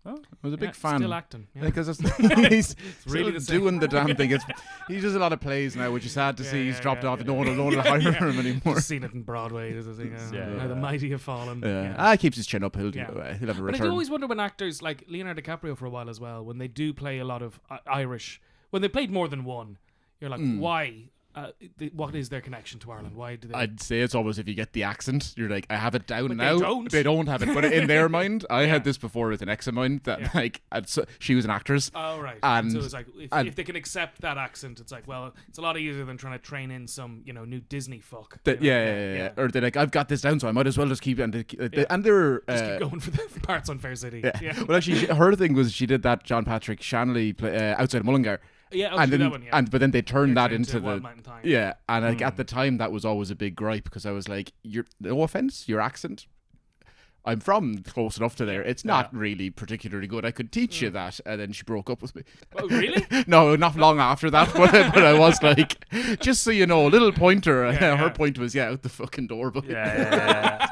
I was a big Yeah, fan. Still acting. Yeah. Because he's really really the same. doing the damn thing. He does a lot of plays now, which is sad to Yeah, see. He's yeah, dropped yeah, off. yeah. No one will hire him anymore. Just seen it in Broadway. There's a thing, Yeah, How the yeah. mighty have fallen. He keeps his chin up. He'll Yeah. have a But I return. do always wonder when actors like Leonardo DiCaprio for a while as well, when they do play a lot of Irish, when they played more than one, you're like, why? what is their connection to Ireland? Why do they? I'd say it's always if you get the accent, you're like, I have it down But now. they don't. have it. But in their mind, I Yeah. had this before with an ex of mine that Yeah. like, she was an actress. Oh right. And- so it's like and- if they can accept that accent, it's like, well, it's a lot easier than trying to train in some new Disney fuck. That, you know? yeah. Or they're like, I've got this down, so I might as well just keep it. Yeah. And they're Just keep going for the parts on Fair City. Yeah. Yeah. Well, actually, her thing was she did that John Patrick Shanley play, outside of Mullingar. Yeah, and then, that one, yeah. but then they turned that into Wild the Mountain Thyme. yeah, and like at the time that was always a big gripe because I was like, no offense, your accent. I'm from close enough to there. It's not really particularly good. I could teach you that, and then she broke up with me. Oh, really? No, not long after that, but I was like, just so you know, a little pointer. Yeah, Her yeah. point was, out the fucking door. But Yeah.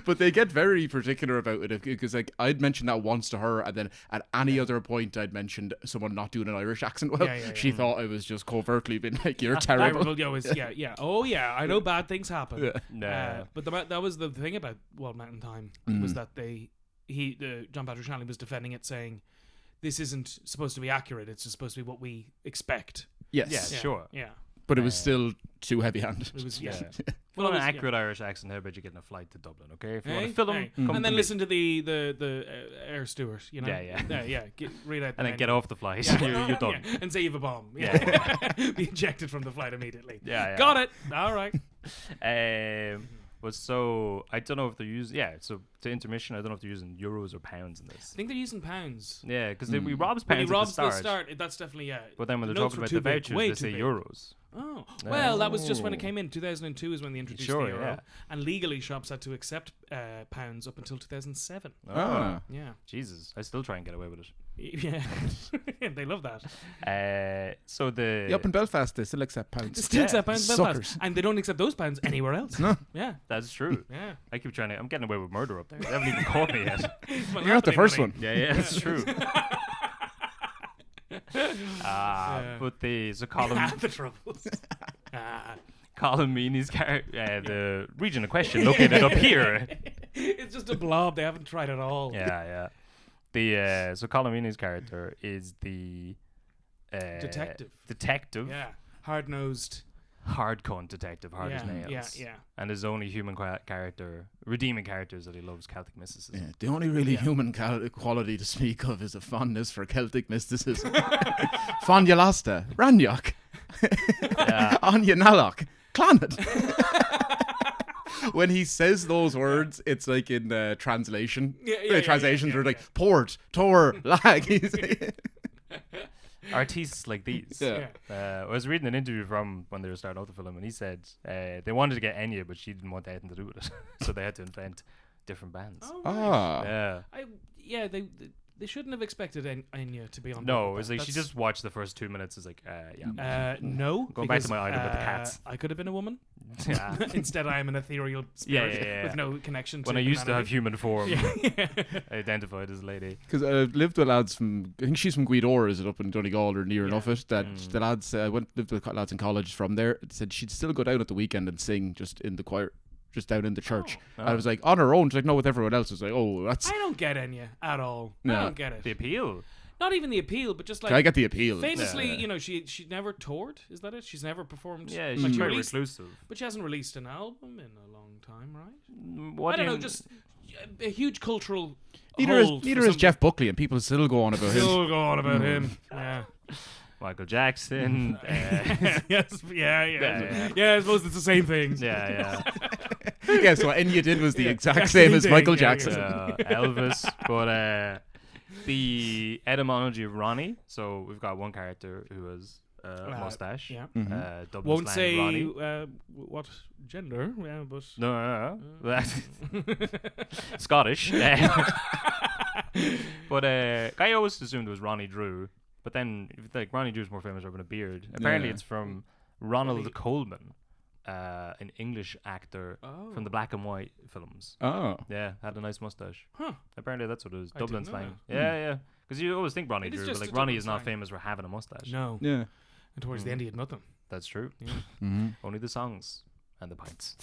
but they get very particular about it because like I'd mentioned that once to her, and then at any other point I'd mentioned someone not doing an Irish accent well. Yeah. She thought I was just covertly being like, you're terrible. Yeah. Oh yeah, I know bad things happen. Yeah. No. But that was the thing about Wild Mountain Thyme was that John Patrick Shanley was defending it, saying this isn't supposed to be accurate. It's just supposed to be what we expect. Yes. Yeah, sure. Yeah. But it was still too heavy-handed. It was Yeah. Well, Well, it an was- accurate Irish accent. How about you getting a flight to Dublin? Okay, if you want Hey, to film, hey. come And to then me. listen to the air steward. Yeah. Read out the and then menu. get off the flight. Yeah. You're done. Yeah, and say you have a bomb. Yeah. Be ejected from the flight immediately. Yeah. Got it. All right. Was so I don't know if they're using so to intermission. I don't know if they're using euros or pounds in I this. think they're using pounds. Yeah, because we robs When pounds he robs at the start, that's definitely but then when they're notes talking were about too the big, vouchers, way they too say big. euros. Oh, well, that was just when it Oh. came in. 2002 is when they introduced Sure, the euro, yeah. and legally shops had to accept pounds up until 2007. Ah. Yeah, Jesus, I still try and get away with it. yeah, they love that. So the Up in Belfast, they still accept They pounds. still accept pounds in Suckers. Belfast, and they don't accept those pounds anywhere else. No. Yeah, that's true. yeah. I keep trying to. I'm getting away with murder up there. They haven't even caught me yet. Well, You're not the happening, first money. one. Yeah, that's true. Yeah. But so Colin the troubles. Colin Meaney's the region in question located up here. It's just a blob. They haven't tried at all. Yeah. The so Colin Meaney's character is the Detective. Detective. Yeah, hard nosed. Hard cunt detective, hard as nails. Yeah. And his only human character, redeeming character, is that he loves Celtic mysticism. Yeah, the only really human quality to speak of is a fondness for Celtic mysticism. Fondulasta, Ranyok, Anya Nalok, Clonnet. When he says those words, it's like in the translation. Yeah, Translations yeah, are like port, tor, lag. Artists like these. Yeah. I was reading an interview from when they were starting out the film, and he said they wanted to get Enya, but she didn't want anything to do with it, so they had to invent different bands. Oh, right. Yeah. They shouldn't have expected Enya to be on. No, board it was with like that. she just watched the first 2 minutes. Is like, No. Going back to because, my item with the cats. I could have been a woman. yeah. Instead, I am an ethereal spirit Yeah. with no connection to When I used to have humanity. human form, Yeah. I identified as a lady. Because I lived with lads from, I think she's from Guidor, is it up in Donegal or near Yeah. enough it, that the lads, lived with lads in college from there, said she'd still go down at the weekend and sing just in the choir, just down in the church. Oh. I was like, on her own, she's like, no, with everyone else. I was like, oh, that's, I don't get Enya at all. No. I don't get it. The appeal. Not even the appeal, but just like I get the appeal. famously, Yeah. she never toured. Is that it? She's never performed. Yeah, like, she's she very released, reclusive. but she hasn't released an album in a long time, right? What I don't do know. you- Just a huge cultural. Neither hold is for Jeff Buckley, and people still go on about him. Still go on about him. Yeah. Michael Jackson. Yes. Yeah. Yeah. Yeah. I suppose it's the same thing. yeah. Yeah, so what Enya did was the Yeah, exact same as thing, Michael yeah, Jackson. Elvis, but the etymology of Ronnie. So we've got one character who has a mustache. Yeah. Dublin Won't slang say Ronnie. what gender. Yeah, but No. Scottish. But I always assumed it was Ronnie Drew. But then, like, Ronnie Drew's more famous for having a beard. Apparently, Yeah. it's from Ronald Coleman, an English actor from the black and white films. Oh. Yeah, had a nice mustache. Huh. Apparently, that's what it was. I Dublin didn't know slang. Yeah. Because you always think Ronnie It is Drew, just but like a Ronnie Dublin is not slang. famous for having a mustache. No. Yeah. And towards the end, he had nothing. That's true. Mm-hmm. Only the songs and the pints.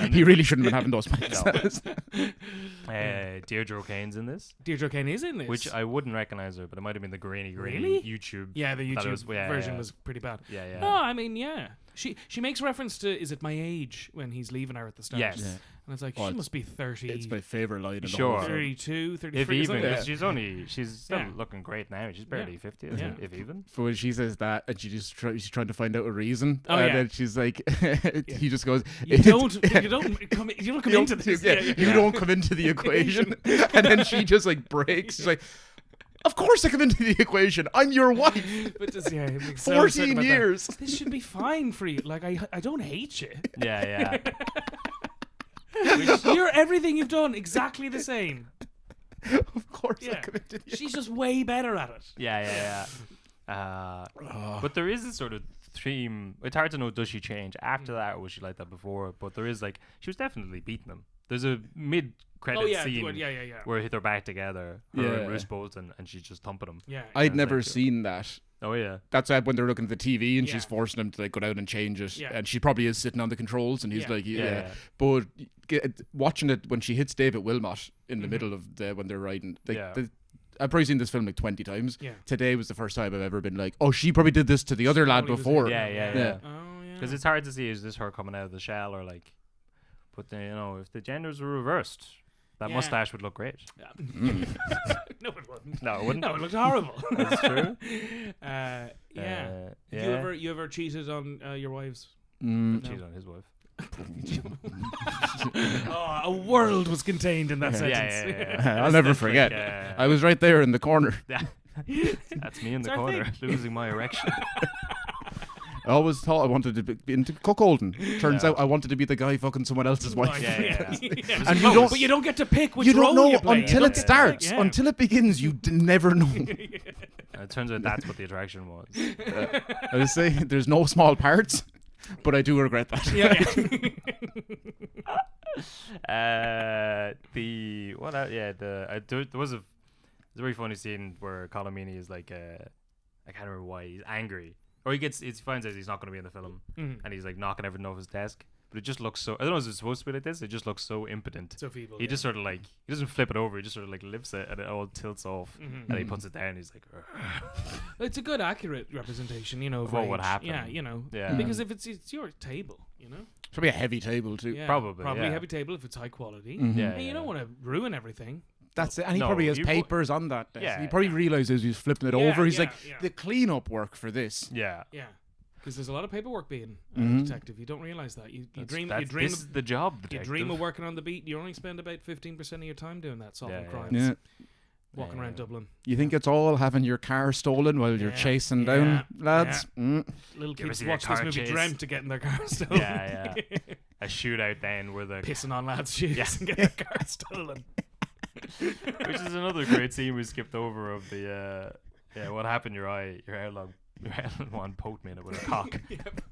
He really shouldn't have been having those pints. Deirdre O'Kane's in this, Deirdre O'Kane is in this. which I wouldn't recognize her, but it might have been the grainy Really? YouTube. Yeah, the that it YouTube was- version was pretty bad. Yeah, yeah. No, I mean, yeah. She makes reference to, is it my age, when he's leaving her at the start. Yes. Yeah. And it's like, Well, she must be 30. It's my favorite line in the Sure. whole film. 32, 33. If even, something. 'cause she's still Yeah. looking great now. She's barely 50, isn't Yeah. it? If even. For when she says that, and she's trying to find out a reason, Oh, and yeah. then she's like, he just goes, You don't come into this. You don't come into the equation, and then she just like breaks. She's like, of course I come into the equation. I'm your wife. But just, yeah, it makes so upset 14 about that. years. This should be fine for you. Like, I don't hate you. Yeah, You're everything you've done exactly the same. Of course I Yeah. come into the She's just way better at it. yeah. But there is a sort of theme. It's hard to know, does she change after that, or was she like that before? But there is, like, she was definitely beating them. There's a mid-credit Oh, yeah. scene Yeah. where they're back together, her Yeah. and Bruce Bolton, and she's just thumping him. Yeah. I'd it's never like- seen that. Oh yeah, That's when they're looking at the TV and Yeah. she's forcing him to like go down and change it, Yeah. and she probably is sitting on the controls, and he's Yeah. like, yeah. Yeah. But watching it when she hits David Wilmot in the middle of when they're riding, like, Yeah. I've probably seen this film like 20 times. Yeah. Today was the first time I've ever been like, oh, she probably did this to the other lad Probably was before. in it. Yeah. Oh, yeah. because it's hard to see, is this her coming out of the shell or like. But then, if the genders were reversed, that Yeah. mustache would look great. No, it wouldn't. No, it wouldn't. No, it looked horrible. That's true. Yeah. Yeah. You ever cheated on your wives? Mm. Cheat on his wife. Oh, a world was contained in that Yeah. sentence. Yeah. I'll never That's like, forget. I was right there in the corner. That's me in It's the our corner, thing. losing my erection. I always thought I wanted to be into cuckolding. Turns Yeah. out I wanted to be the guy fucking someone else's wife. Yeah. And you don't- but you don't get to pick which You don't role know you play. until You it don't get to starts. pick, yeah. Until it begins, you never know. It turns out that's what the attraction was. I was saying, there's no small parts, but I do regret that. There was a very funny scene where Colin Meaney is like, I can't remember why he's angry, or he finds out he's not going to be in the film, and he's like knocking everything off his desk. But it just looks so. I don't know if it's supposed to be like this. It just looks so impotent. So feeble. He just sort of like, he doesn't flip it over. He just sort of like lifts it, and it all tilts off, and he puts it down. He's like, It's a good, accurate representation, of what would rage. happen. Yeah, Yeah. Because if it's your table, It's probably a heavy table too. Yeah, Probably, probably yeah. heavy table if it's high quality. yeah, And you don't want to ruin everything. That's it. And he No, probably has you- papers on that desk. Yeah. He probably realizes he's flipping it Yeah, over. He's yeah, like, yeah. the cleanup work for this. yeah. Yeah. Because there's a lot of paperwork being a Mhm. detective. You don't realize that. You This dream is the job. you Detective. dream of working on the beat. You only spend about 15% of your time doing that, solving Yeah, crimes, Yeah. walking around Dublin. You think it's all having your car stolen while you're Yeah, chasing yeah, down lads? Mm. Little You ever kids see a watch this car movie chase? dreamt to getting their car stolen. Yeah. A shootout then where the Pissing on lads' shoes Yeah. and getting their car stolen. which is another great scene we skipped over of the what happened? Your outlaw one poked me in it with a cock.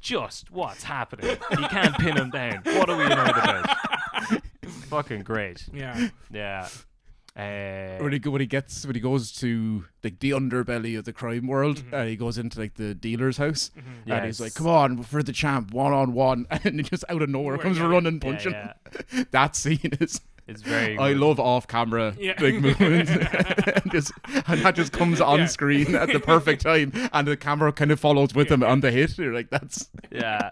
Just what's happening? You can't pin him down. What are we annoyed about? Fucking great. Yeah. Yeah. When he goes to like the underbelly of the crime world, and he goes into like the dealer's house, and he's like, Yes. "Come on, for the champ, 1-on-1," and he just out of nowhere comes running, punching. Yeah. That scene is. It's very. I good. love off-camera Yeah. like movements, and that just comes on Yeah. screen at the perfect time, and the camera kind of follows with him on the hit. You're like, that's Yeah.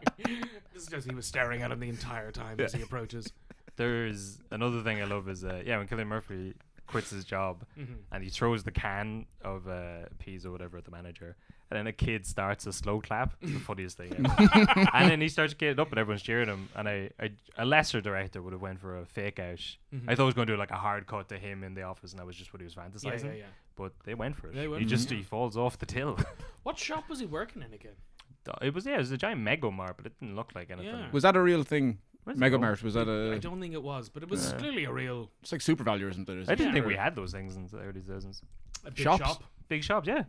This is just he was staring at him the entire time as he approaches. There's another thing I love is when Cillian Murphy quits his job and he throws the can of peas or whatever at the manager, and then a kid starts a slow clap. It's the funniest thing ever. And then he starts getting up and everyone's cheering him, and a lesser director would have went for a fake out. I thought I was going to do like a hard cut to him in the office, and that was just what he was fantasizing. Yeah. But they went for it. They went He for just it. he falls off the till. What shop was he working in again? It was a giant Mega Mart, but it didn't look like anything. Yeah. was that a real thing? Where's it Mega go? Mart, was that I a? don't think it was, but it was clearly a real It's like Super Value, isn't it? I didn't Yeah. think we had those things in the early 2000s. a big Shops? shop. Big shops, yeah.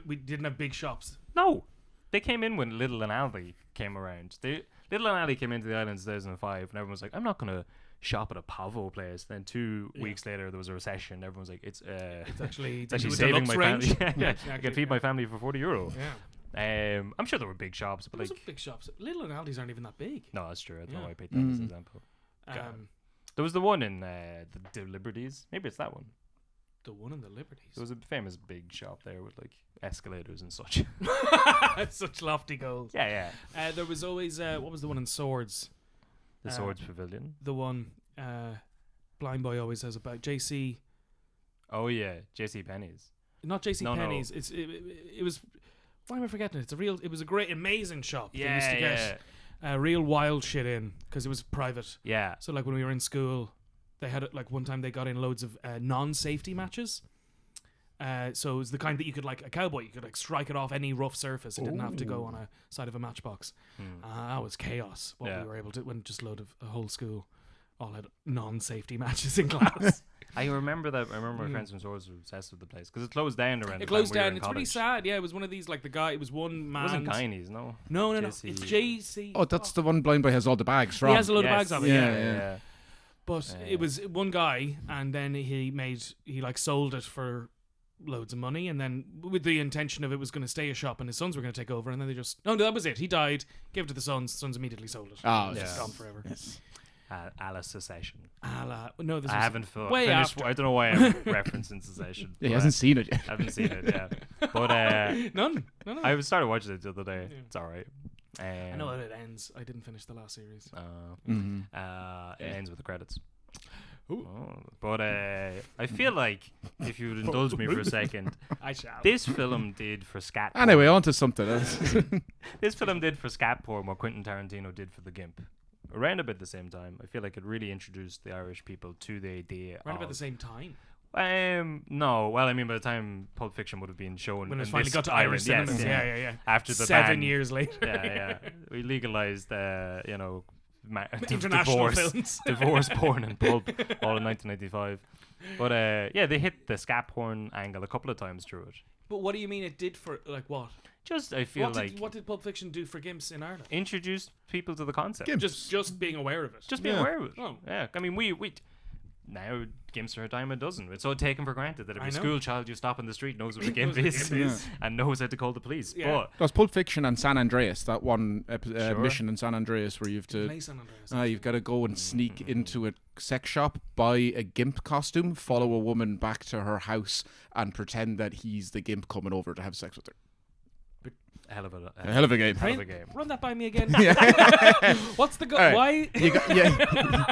We didn't have big shops. No, they came in when Little and Aldi came around. Little and Aldi came into the island in 2005, and everyone was like, "I'm not gonna shop at a Pavo place." Then 2 weeks later, there was a recession. Everyone was like, "It's Actually, it's actually a saving deluxe my range. family. I Exactly, can feed my family for €40." Yeah. I'm sure there were big shops, but There was like, big shops. Little and Aldi's aren't even that big. no, that's true. I don't know Yeah. why I picked that as an example. Um, There was the one in the Liberties. Maybe it's that one. The one in the Liberties. There was a famous big shop there with like escalators and such. Such lofty goals. Yeah. There was always what was the one in Swords? The Swords Pavilion. The one Blind Boy always has about JC. Oh yeah, JC Penney's. Not JC No. Penney's. It was. Why am I forgetting it? It was a great, amazing shop. They used to Yeah. get real wild shit in because it was private. Yeah. So like when we were in school, they had like one time they got in loads of non-safety matches. So it was the kind that you could like a cowboy, you could like strike it off any rough surface. It didn't have to go on a side of a matchbox. That was chaos. What we were able to when just load of a whole school all had non-safety matches in class. I remember that. I remember my friends from Swords were obsessed with the place because it closed down around. It the closed time we were down. in It's pretty college. sad. Yeah, it was one of these like the guy. It was one man. It wasn't Guineas, no. No. JC. It's JC. Oh, that's the one Blind Boy has all the bags from. He has a load of Yes. bags of it. Yeah. But it was one guy, and then he like sold it for loads of money, and then with the intention of it was going to stay a shop, and his sons were going to take over, and then they just that was it. He died, gave it to the sons. Sons immediately sold it. Oh, It's yeah. just gone forever. Yes. Alice Secession. No, this I was haven't way finished. after. I don't know why I'm referencing Secession. Yeah, he but, hasn't seen it yet. I haven't seen it. Yeah, but None. I started watching it the other day. Yeah. It's all right. I know how it ends. I didn't finish the last series. It ends with the credits. But I feel like if you would indulge me for a second, I shall. this film did for scat. Anyway, porn. on to something else. This film did for scat porn what Quentin Tarantino did for The Gimp. Around about the same time, I feel like it really introduced the Irish people to the idea. Around of, about the same time. No. Well, I mean, by the time Pulp Fiction would have been shown, When it in finally this got to island, Irish yes, cinemas. Yeah. After the 7 ban, years later. yeah, we legalized, International divorce, films. divorce porn and pulp, all in 1995. But they hit the scat porn angle a couple of times through it. But what do you mean it did for, like, what? Just, I feel What did Pulp Fiction do for Gimps in Ireland? introduced people to the concept. Gimps. Just being aware of it. Just being Yeah. aware of it. Oh. Yeah, I mean, we now Gimps are a dime a dozen. It's so taken for granted that I every know. school child you stop on the street knows what a Knows Gimp what a is, Gimp is. and knows how to call the police. Yeah. But There's Pulp Fiction and San Andreas, that one Sure. mission in San Andreas where you have to... Play San Andreas. You've got to go and sneak into a sex shop, buy a gimp costume, follow a woman back to her house, and pretend that he's the gimp coming over to have sex with her. a hell of a A hell of a game. hell of a game. Run that by me again. What's the All right. Why? You got, yeah.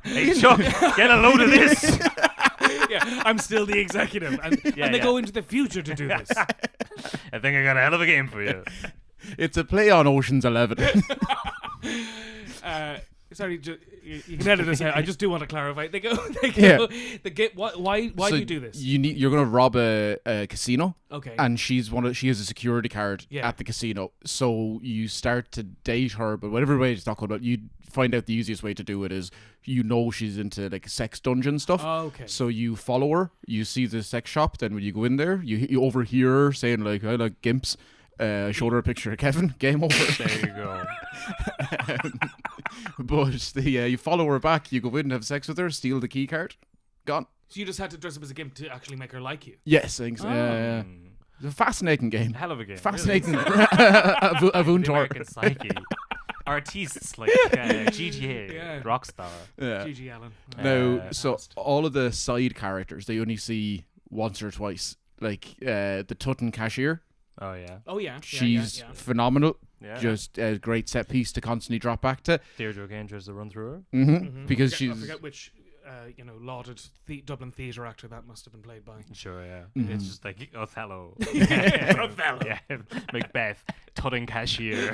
Hey Chuck, get a load of this. Yeah, I'm still the executive, and they go into the future to do this. I think I got a hell of a game for you. It's a play on Ocean's 11. Sorry, you can edit this out. I just do want to clarify. They go. Yeah. Why So do you do this? You're going to rob a casino. Okay. And she has a security card Yeah. at the casino. So you start to date her, but whatever way it's not going, you find out the easiest way to do it is she's into like sex dungeon stuff. Okay. So you follow her, you see the sex shop, then when you go in there, you overhear her saying like, I like gimps. Showed her a picture of Kevin. Game over. There you go. But you follow her back, you go in and have sex with her, steal the key card, gone. So you just had to dress up as a gimp to actually make her like you. Yes, I think so. Yeah. It's a fascinating game. Hell of a game. Fascinating. Really. Avun The tour. American Psyche. Artists like GTA, Yeah. Rockstar. Yeah. G.G. Allen. Now, so Past. all of the side characters, they only see once or twice. Like the Tutton cashier, Oh yeah. Oh yeah. she's yeah. phenomenal. Yeah. Just a great set piece to constantly drop back to. Deirdre O'Kane tries to run through her. Because I she's forget which lauded Dublin theatre actor that must have been played by. Sure, yeah. Mm-hmm. It's just like Othello. Othello. Yeah. Macbeth. Tutting cashier.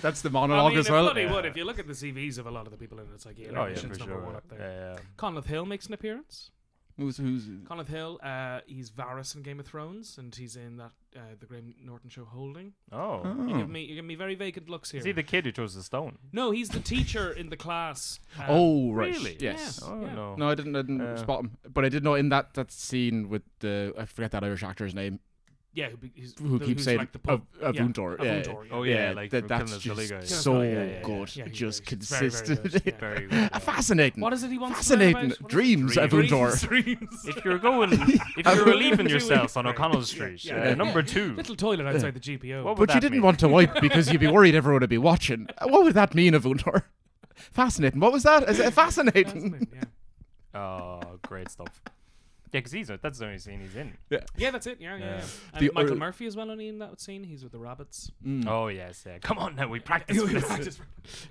that's the I monologue mean, as well. it bloody Yeah. would. If you look at the CVs of a lot of the people in it, it's like Oh yeah, Intermission's for number sure. one up there. Yeah. Conleth Hill makes an appearance. Who's Conleth Hill, he's Varys in Game of Thrones, and he's in that the Graham Norton show Holding. Oh. You give me very vacant looks here. Is he the kid who throws the stone? No, he's the teacher in the class. oh right, really? yes. Yeah. Oh no. No, I didn't spot him, but I did know in that scene with I forget that Irish actor's name, Yeah, who keeps saying like the pub. Avuntor. Yeah. Avuntor, Oh yeah, like from that's Killing the Silly Guy. just so Killing the Silly Guy, yeah. good, Yeah, he's just very- he's very, very consistent. good, yeah. Very good. Yeah. Fascinating. What is it he wants Fascinating. to learn about? What is it? Dreams, Dreams. Avuntor. Dreams. If you're relieving yourself on O'Connell Street, Yeah. number 2. Little toilet outside the GPO. What would But you that didn't mean? want to wipe because you'd be worried everyone would be watching. What would that mean, Avuntor? Fascinating. What was that? Is it fascinating? Yeah. Oh, great stuff. Yeah, because that's the only scene he's in. Yeah, that's it. Yeah. Yeah. And Michael Murphy as well only in that scene. He's with the rabbits. Oh yes, yeah. Come on now, we practice. for this.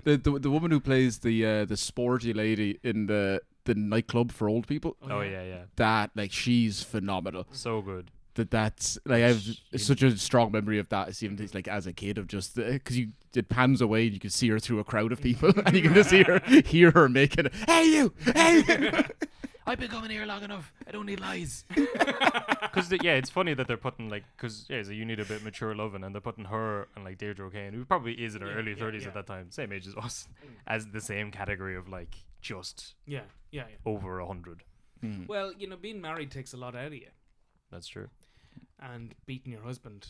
The woman who plays the sporty lady in the nightclub for old people. Oh yeah. That she's phenomenal. So good. That's I have such a strong memory of that. Even as a kid of just because it pans away, you can see her through a crowd of people, and you can just hear her making, "Hey you, hey you." I've been coming here long enough. I don't need lies. Because it's funny that they're putting so you need a bit mature loving, and they're putting her and Deirdre O'Kane, who probably is in her early 30s at that time, same age as us, as the same category of just over 100. Well, being married takes a lot out of you, That's true. and beating your husband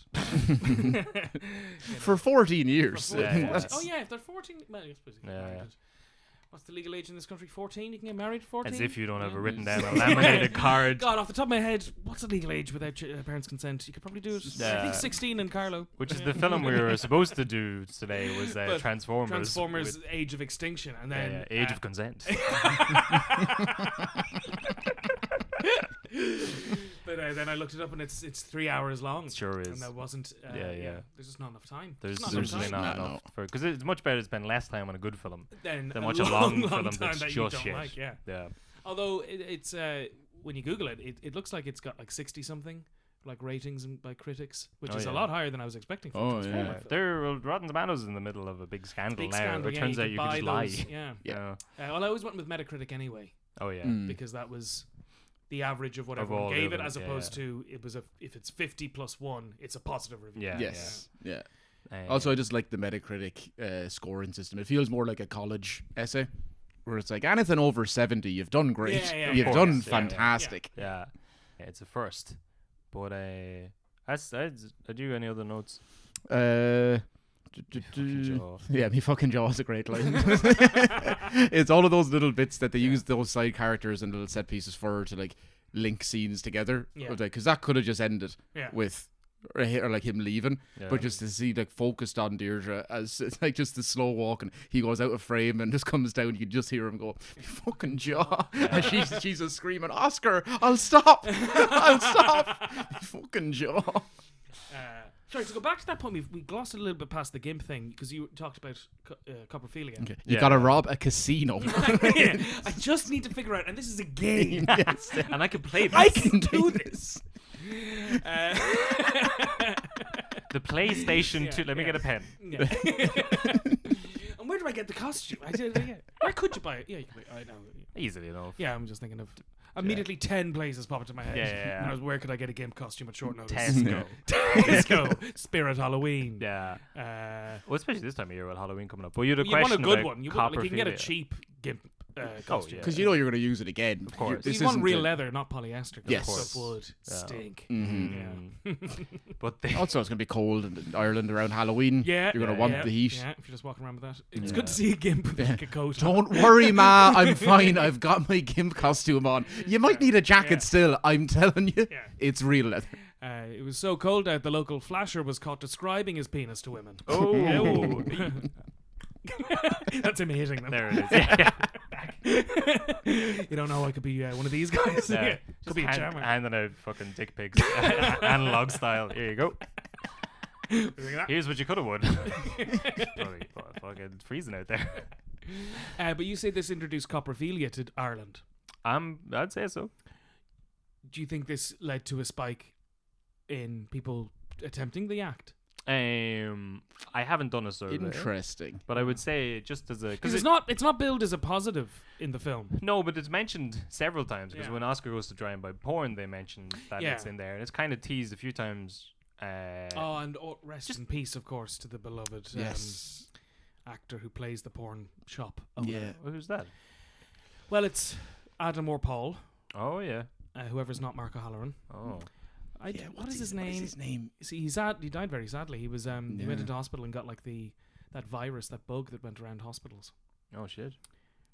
For 14 years. For 14 oh yeah, if they're 14, well, I suppose you can get married. What's the legal age in this country? 14? You can get married at 14? As if you don't have a written down, a laminated card. God, off the top of my head, what's the legal age without parents' consent? You could probably do it. I think 16 in Carlo. Which is the film we were supposed to do today was Transformers. Transformers Age of Extinction. And then Age of Consent. But then I looked it up, and it's 3 hours long. It sure is. And that wasn't. Yeah. There's just not enough time. There's not usually enough time. not enough. Because it's much better to spend less time on a good film than watch a long film time that's that just you don't shit. like, yeah. Yeah. Although it's when you Google it, it looks like it's got 60 something ratings by critics, which is a lot higher than I was expecting. For Rotten Tomatoes is in the middle of a big scandal now. Scandal, It turns out you can just lie. Yeah. Well, I always went with Metacritic anyway. Oh yeah. Because that was the average of what everyone gave it, as opposed to if it's 50 plus 1, it's a positive review. Yeah. Also, I just like the Metacritic scoring system. It feels more like a college essay, where it's anything over 70, you've done great. You've done fantastic. Yeah. It's a first. But I do any other notes? Yeah, me fucking jaw is a great line. It's all of those little bits that they use those side characters and little set pieces for to link scenes together. Because that could have just ended with or him leaving, but just to see focused on Deirdre as just the slow walk, and he goes out of frame and just comes down. You can just hear him go, "You fucking jaw," and she's just screaming, "Oscar, I'll stop, I'll stop, you fucking jaw." Sorry, to go back to that point, we glossed a little bit past the GIMP thing because you talked about coprophilia. Okay. You gotta rob a casino. I just need to figure out, and this is a game. Yes. And I can play this. I can do this. The PlayStation 2. Let me get a pen. Yeah. And where do I get the costume? Where could you buy it? Yeah, you can buy it. I know. Easily enough. Yeah, I'm just thinking of. Immediately 10 places pop into my head. Yeah. And I was, where could I get a GIMP costume at short notice? Tesco. Spirit Halloween. Yeah. Well, especially this time of year with Halloween coming up. But you had a you question want a good about one. You can get a cheap GIMP costume. Because you know you're going to use it again. Of course. You want real leather, not polyester. Yes. Stuff would stink. Mm-hmm. Yeah. But also, it's going to be cold in Ireland around Halloween. Yeah. You're going to want the heat. Yeah, if you're just walking around with that. It's good to see a GIMP with a coat. Don't worry, Ma. I'm fine. I've got my GIMP costume on. You might need a jacket still. I'm telling you. Yeah. It's real leather. It was so cold out, the local flasher was caught describing his penis to women. Oh. That's him hitting them. There it is. Yeah. You don't know I could be one of these guys. Yeah. Could be a charmer. Handing out fucking dick pics, analog style. Here you go. Here's what you could have won. Fucking freezing out there. But you say this introduced coprophilia to Ireland. I'd say so. Do you think this led to a spike in people attempting the act? I haven't done a survey. Interesting. But I would say just as a... Because it's not billed as a positive in the film. No, but it's mentioned several times. Because when Oscar goes to try and buy porn, they mention that it's in there. And it's kind of teased a few times. And rest in peace, of course, to the beloved actor who plays the porn shop owner. Well, who's that? Well, it's Adam or Paul. Oh, yeah. Whoever's not Mark O'Halloran. Oh. What is his name? What is his name? See, he died very sadly. He was he went into hospital and got that virus, that bug that went around hospitals. Oh shit.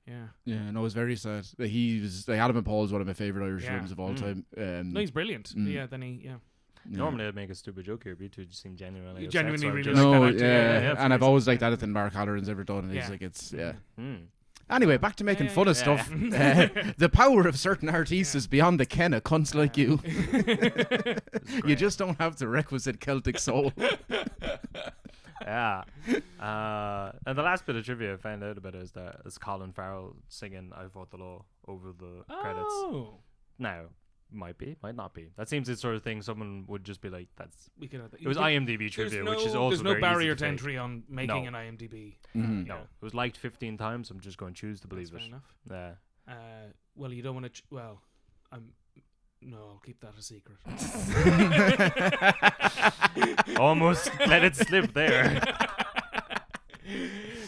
Yeah. Yeah, no, it was very sad. He was Adam and Paul is one of my favorite Irish films of all time. No, he's brilliant. Yeah, then Normally I'd make a stupid joke here, but you two just seem genuinely You upset, genuinely so I'm really just- like No, that actor, yeah, yeah, and I've please. always liked anything Mark Halloran's ever done. And Yeah. he's like, it's yeah. Mm. Anyway, back to making Yeah, fun of yeah. stuff. The power of certain artists is beyond the ken of cunts like you. You Great. just don't have the requisite Celtic soul. Yeah. And the last bit of trivia I found out about is that it's Colin Farrell singing "I Fought the Law" over the credits. Oh, Now, might be, might not be. That seems the sort of thing someone would just be like, "That's." we can. Have that. It was IMDb trivia, which is also there's no very barrier easy to fake. entry on making No. an IMDb. Mhm. No, Yeah. it was liked 15 times. I'm just going to choose to That's believe fair it. enough. Yeah. Well, you don't want to. Well, no, I'll keep that a secret. Almost let it slip there.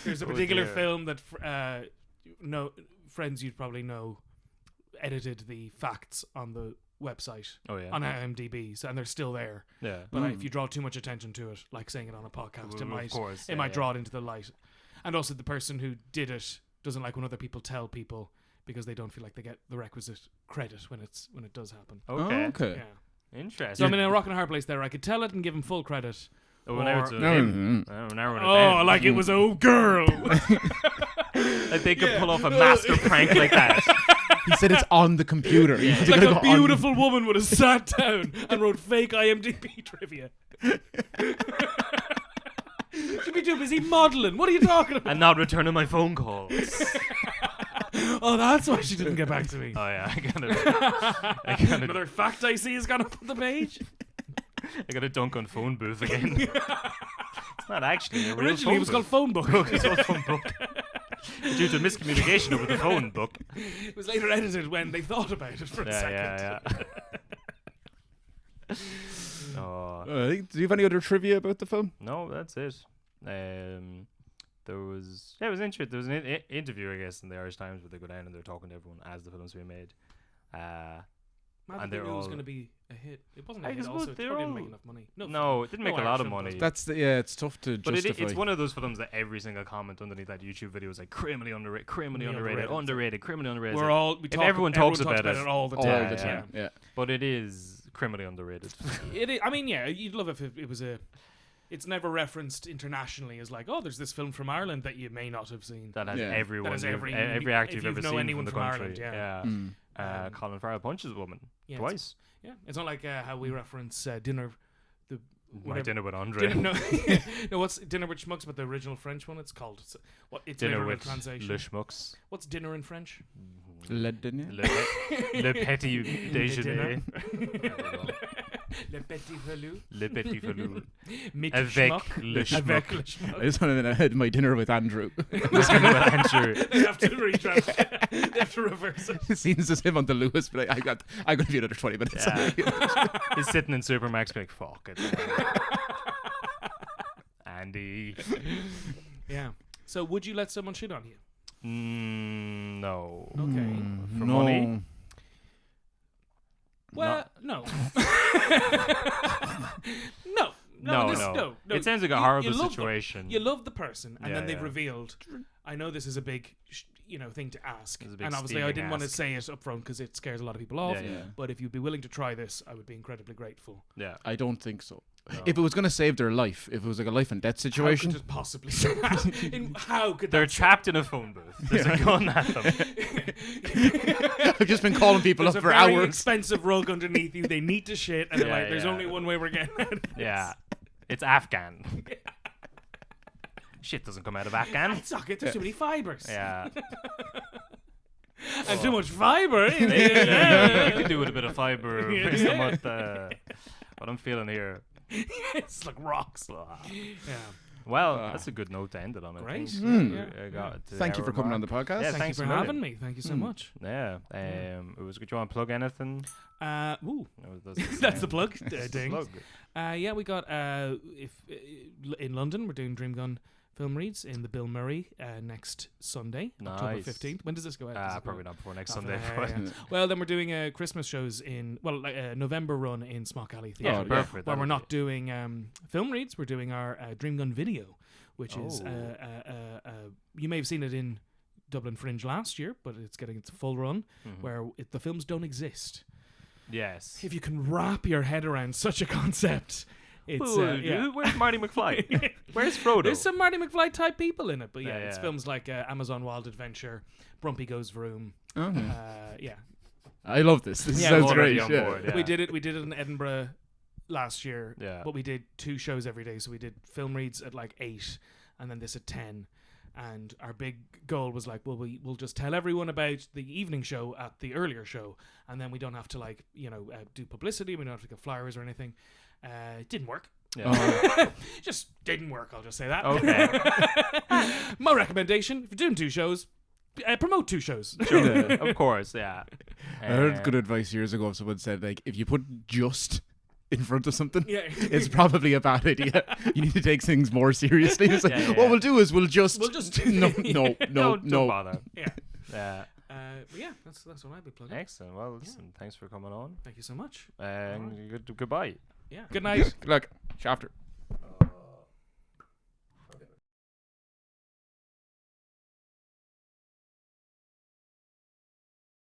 There's a Oh, particular dear. film that friends you'd probably know edited the facts on the website Oh yeah. on IMDb, and they're still there. Yeah. But if you draw too much attention to it, like saying it on a podcast, it Of might course. it might draw it into the light. And also, the person who did it doesn't like when other people tell people because they don't feel like they get the requisite credit when it does happen. Okay. Okay. Yeah. Interesting. So I'm in a rock and a hard place there. I could tell it and give him full credit. Oh, now it's or- a No, him. mhm. Oh, now we're in a Oh, band. like it was a girl. Like they could pull off a master prank like that. He said it's on the computer. You Like gotta a go on- beautiful woman would have sat down and wrote fake IMDb trivia. Should be too busy modelling. What are you talking about? And not returning my phone calls. Oh, that's why she didn't get back to me. Oh yeah, I got Another fact I see is gone up on the page. a dunk on phone booth again. It's not actually a real Originally, phone it was called booth. phone book. It's called phone book. Due to miscommunication over the phone book. It was later edited when they thought about it for a second. Yeah. Oh Do you have any other trivia about the film? no, that's it. There was it was interesting. There was an interview, I guess, in the Irish Times where they go down and they're talking to everyone as the film's being made. Mad And that they they're knew it was all- going to be a hit. It wasn't a I hit. suppose Also, it they're probably didn't make all- enough money. No, it didn't make a Irish lot of film money. does. That's it's tough to But justify. it's one of those films that every single comment underneath that YouTube video is like criminally underrated, criminally Underrated. underrated, criminally underrated. Everyone talks about about it it all the all time. the time. Yeah. But it is criminally underrated. I mean, yeah, you'd love if it was a. It's never referenced internationally as like, oh, there's this film from Ireland that you may not have seen. That has Yeah. everyone, That has every- every actor if you've you ever know seen anyone from the from country. Ireland, Yeah. Um, Colin Farrell punches a woman Yeah, twice. Yeah, it's not like how we reference dinner. My whatever- dinner with Andre. Dinner, no, what's Dinner with Schmucks? But the original French one, it's called. It's Dinner literal with translation. Le Schmucks. What's dinner in French? Le Denier? Le petit déjeuner. Le petit velu. Le petit velou. Mit Avec schmuck. le Avec schmuck. le schmuck. I just wanted to had my dinner with Andrew. This kind of Andrew. They have to retranslate. They have to reverse it. Scenes as him on the Lewis, but I'm gonna be another 20 minutes. Yeah. He's sitting in Supermax being like, fuck it. Andy. Yeah. So, would you let someone shit on you? No. Okay. For no. money? Well, no. No. It sounds like a You- horrible you love them. situation. You love the person, and Yeah, then they've yeah. revealed. I know this is a big, thing to ask, It's a big and obviously I steaming didn't want to ask. say it up front because it scares a lot of people off. Yeah, yeah. But if you'd be willing to try this, I would be incredibly grateful. Yeah. I don't think so. No. If it was going to save their life, if it was like a life and death situation, How could it possibly? How could They're that trapped in a phone booth. There's a gun at them. I've just been calling people There's up a for very hours. expensive rug underneath you. They need to shit, and they're Yeah, like, "There's yeah. only one way we're getting out of this." Yeah. It's Afghan. Shit doesn't come out of Afghan. It's not good. There's too many fibers. Yeah. And too much fiber. You could do with a bit of fiber based on what I'm feeling here. It's like rocks. Yeah. Well, that's a good note to end it on. I Great. think. Yeah. I got it to the Thank you hour for coming on mark. the podcast. Yeah, Thank thanks you a for million. having me. Thank you so much. Yeah. It was good. Do you want to plug anything? Ooh. No, it doesn't That's the sound- plug. That's the Ding. plug. Yeah, we got in London. We're doing Dream Gun film reads in the Bill Murray next Sunday, October Nice. 15th. When does this go out? Does it go Probably out? not before next Oh, Sunday. yeah, but- yeah. Well, then we're doing Christmas shows in November run in Smock Alley Theatre. Yeah, perfect. Where That'll we're be- not doing film reads, we're doing our Dream Gun video, which is Oh. you may have seen it in Dublin Fringe last year, but it's getting its full run, Mhm. where the films don't exist. Yes. if you can wrap your head around such a concept, it's where's Marty McFly? Where's Frodo? There's some Marty McFly type people in it, but Yeah, it's yeah. films like Amazon Wild Adventure, Brumpy Goes Vroom. Okay. Yeah, I love this. This Yeah, sounds already great. on Yeah. board, yeah. we did it in Edinburgh last year. Yeah. But we did 2 shows every day, so we did film reads at like 8, and then this at 10. And our big goal was like, well, we'll just tell everyone about the evening show at the earlier show, and then we don't have to do publicity. We don't have to get flyers or anything. It didn't work. Yeah. Just didn't work. I'll just say that. Okay. My recommendation: if you're doing 2 shows, promote 2 shows. Sure. Of course, yeah. I heard good advice years ago. Someone said, like, if you put just in front of something, Yeah. it's probably a bad idea. You need to take things more seriously. It's like, Yeah, yeah. what we'll do is we'll just no. Don't bother. Yeah. Yeah. But yeah, that's what I'd be plugging. Excellent. Well, listen, thanks for coming on. Thank you so much. Goodbye. Yeah. Good night. Look, Shafter.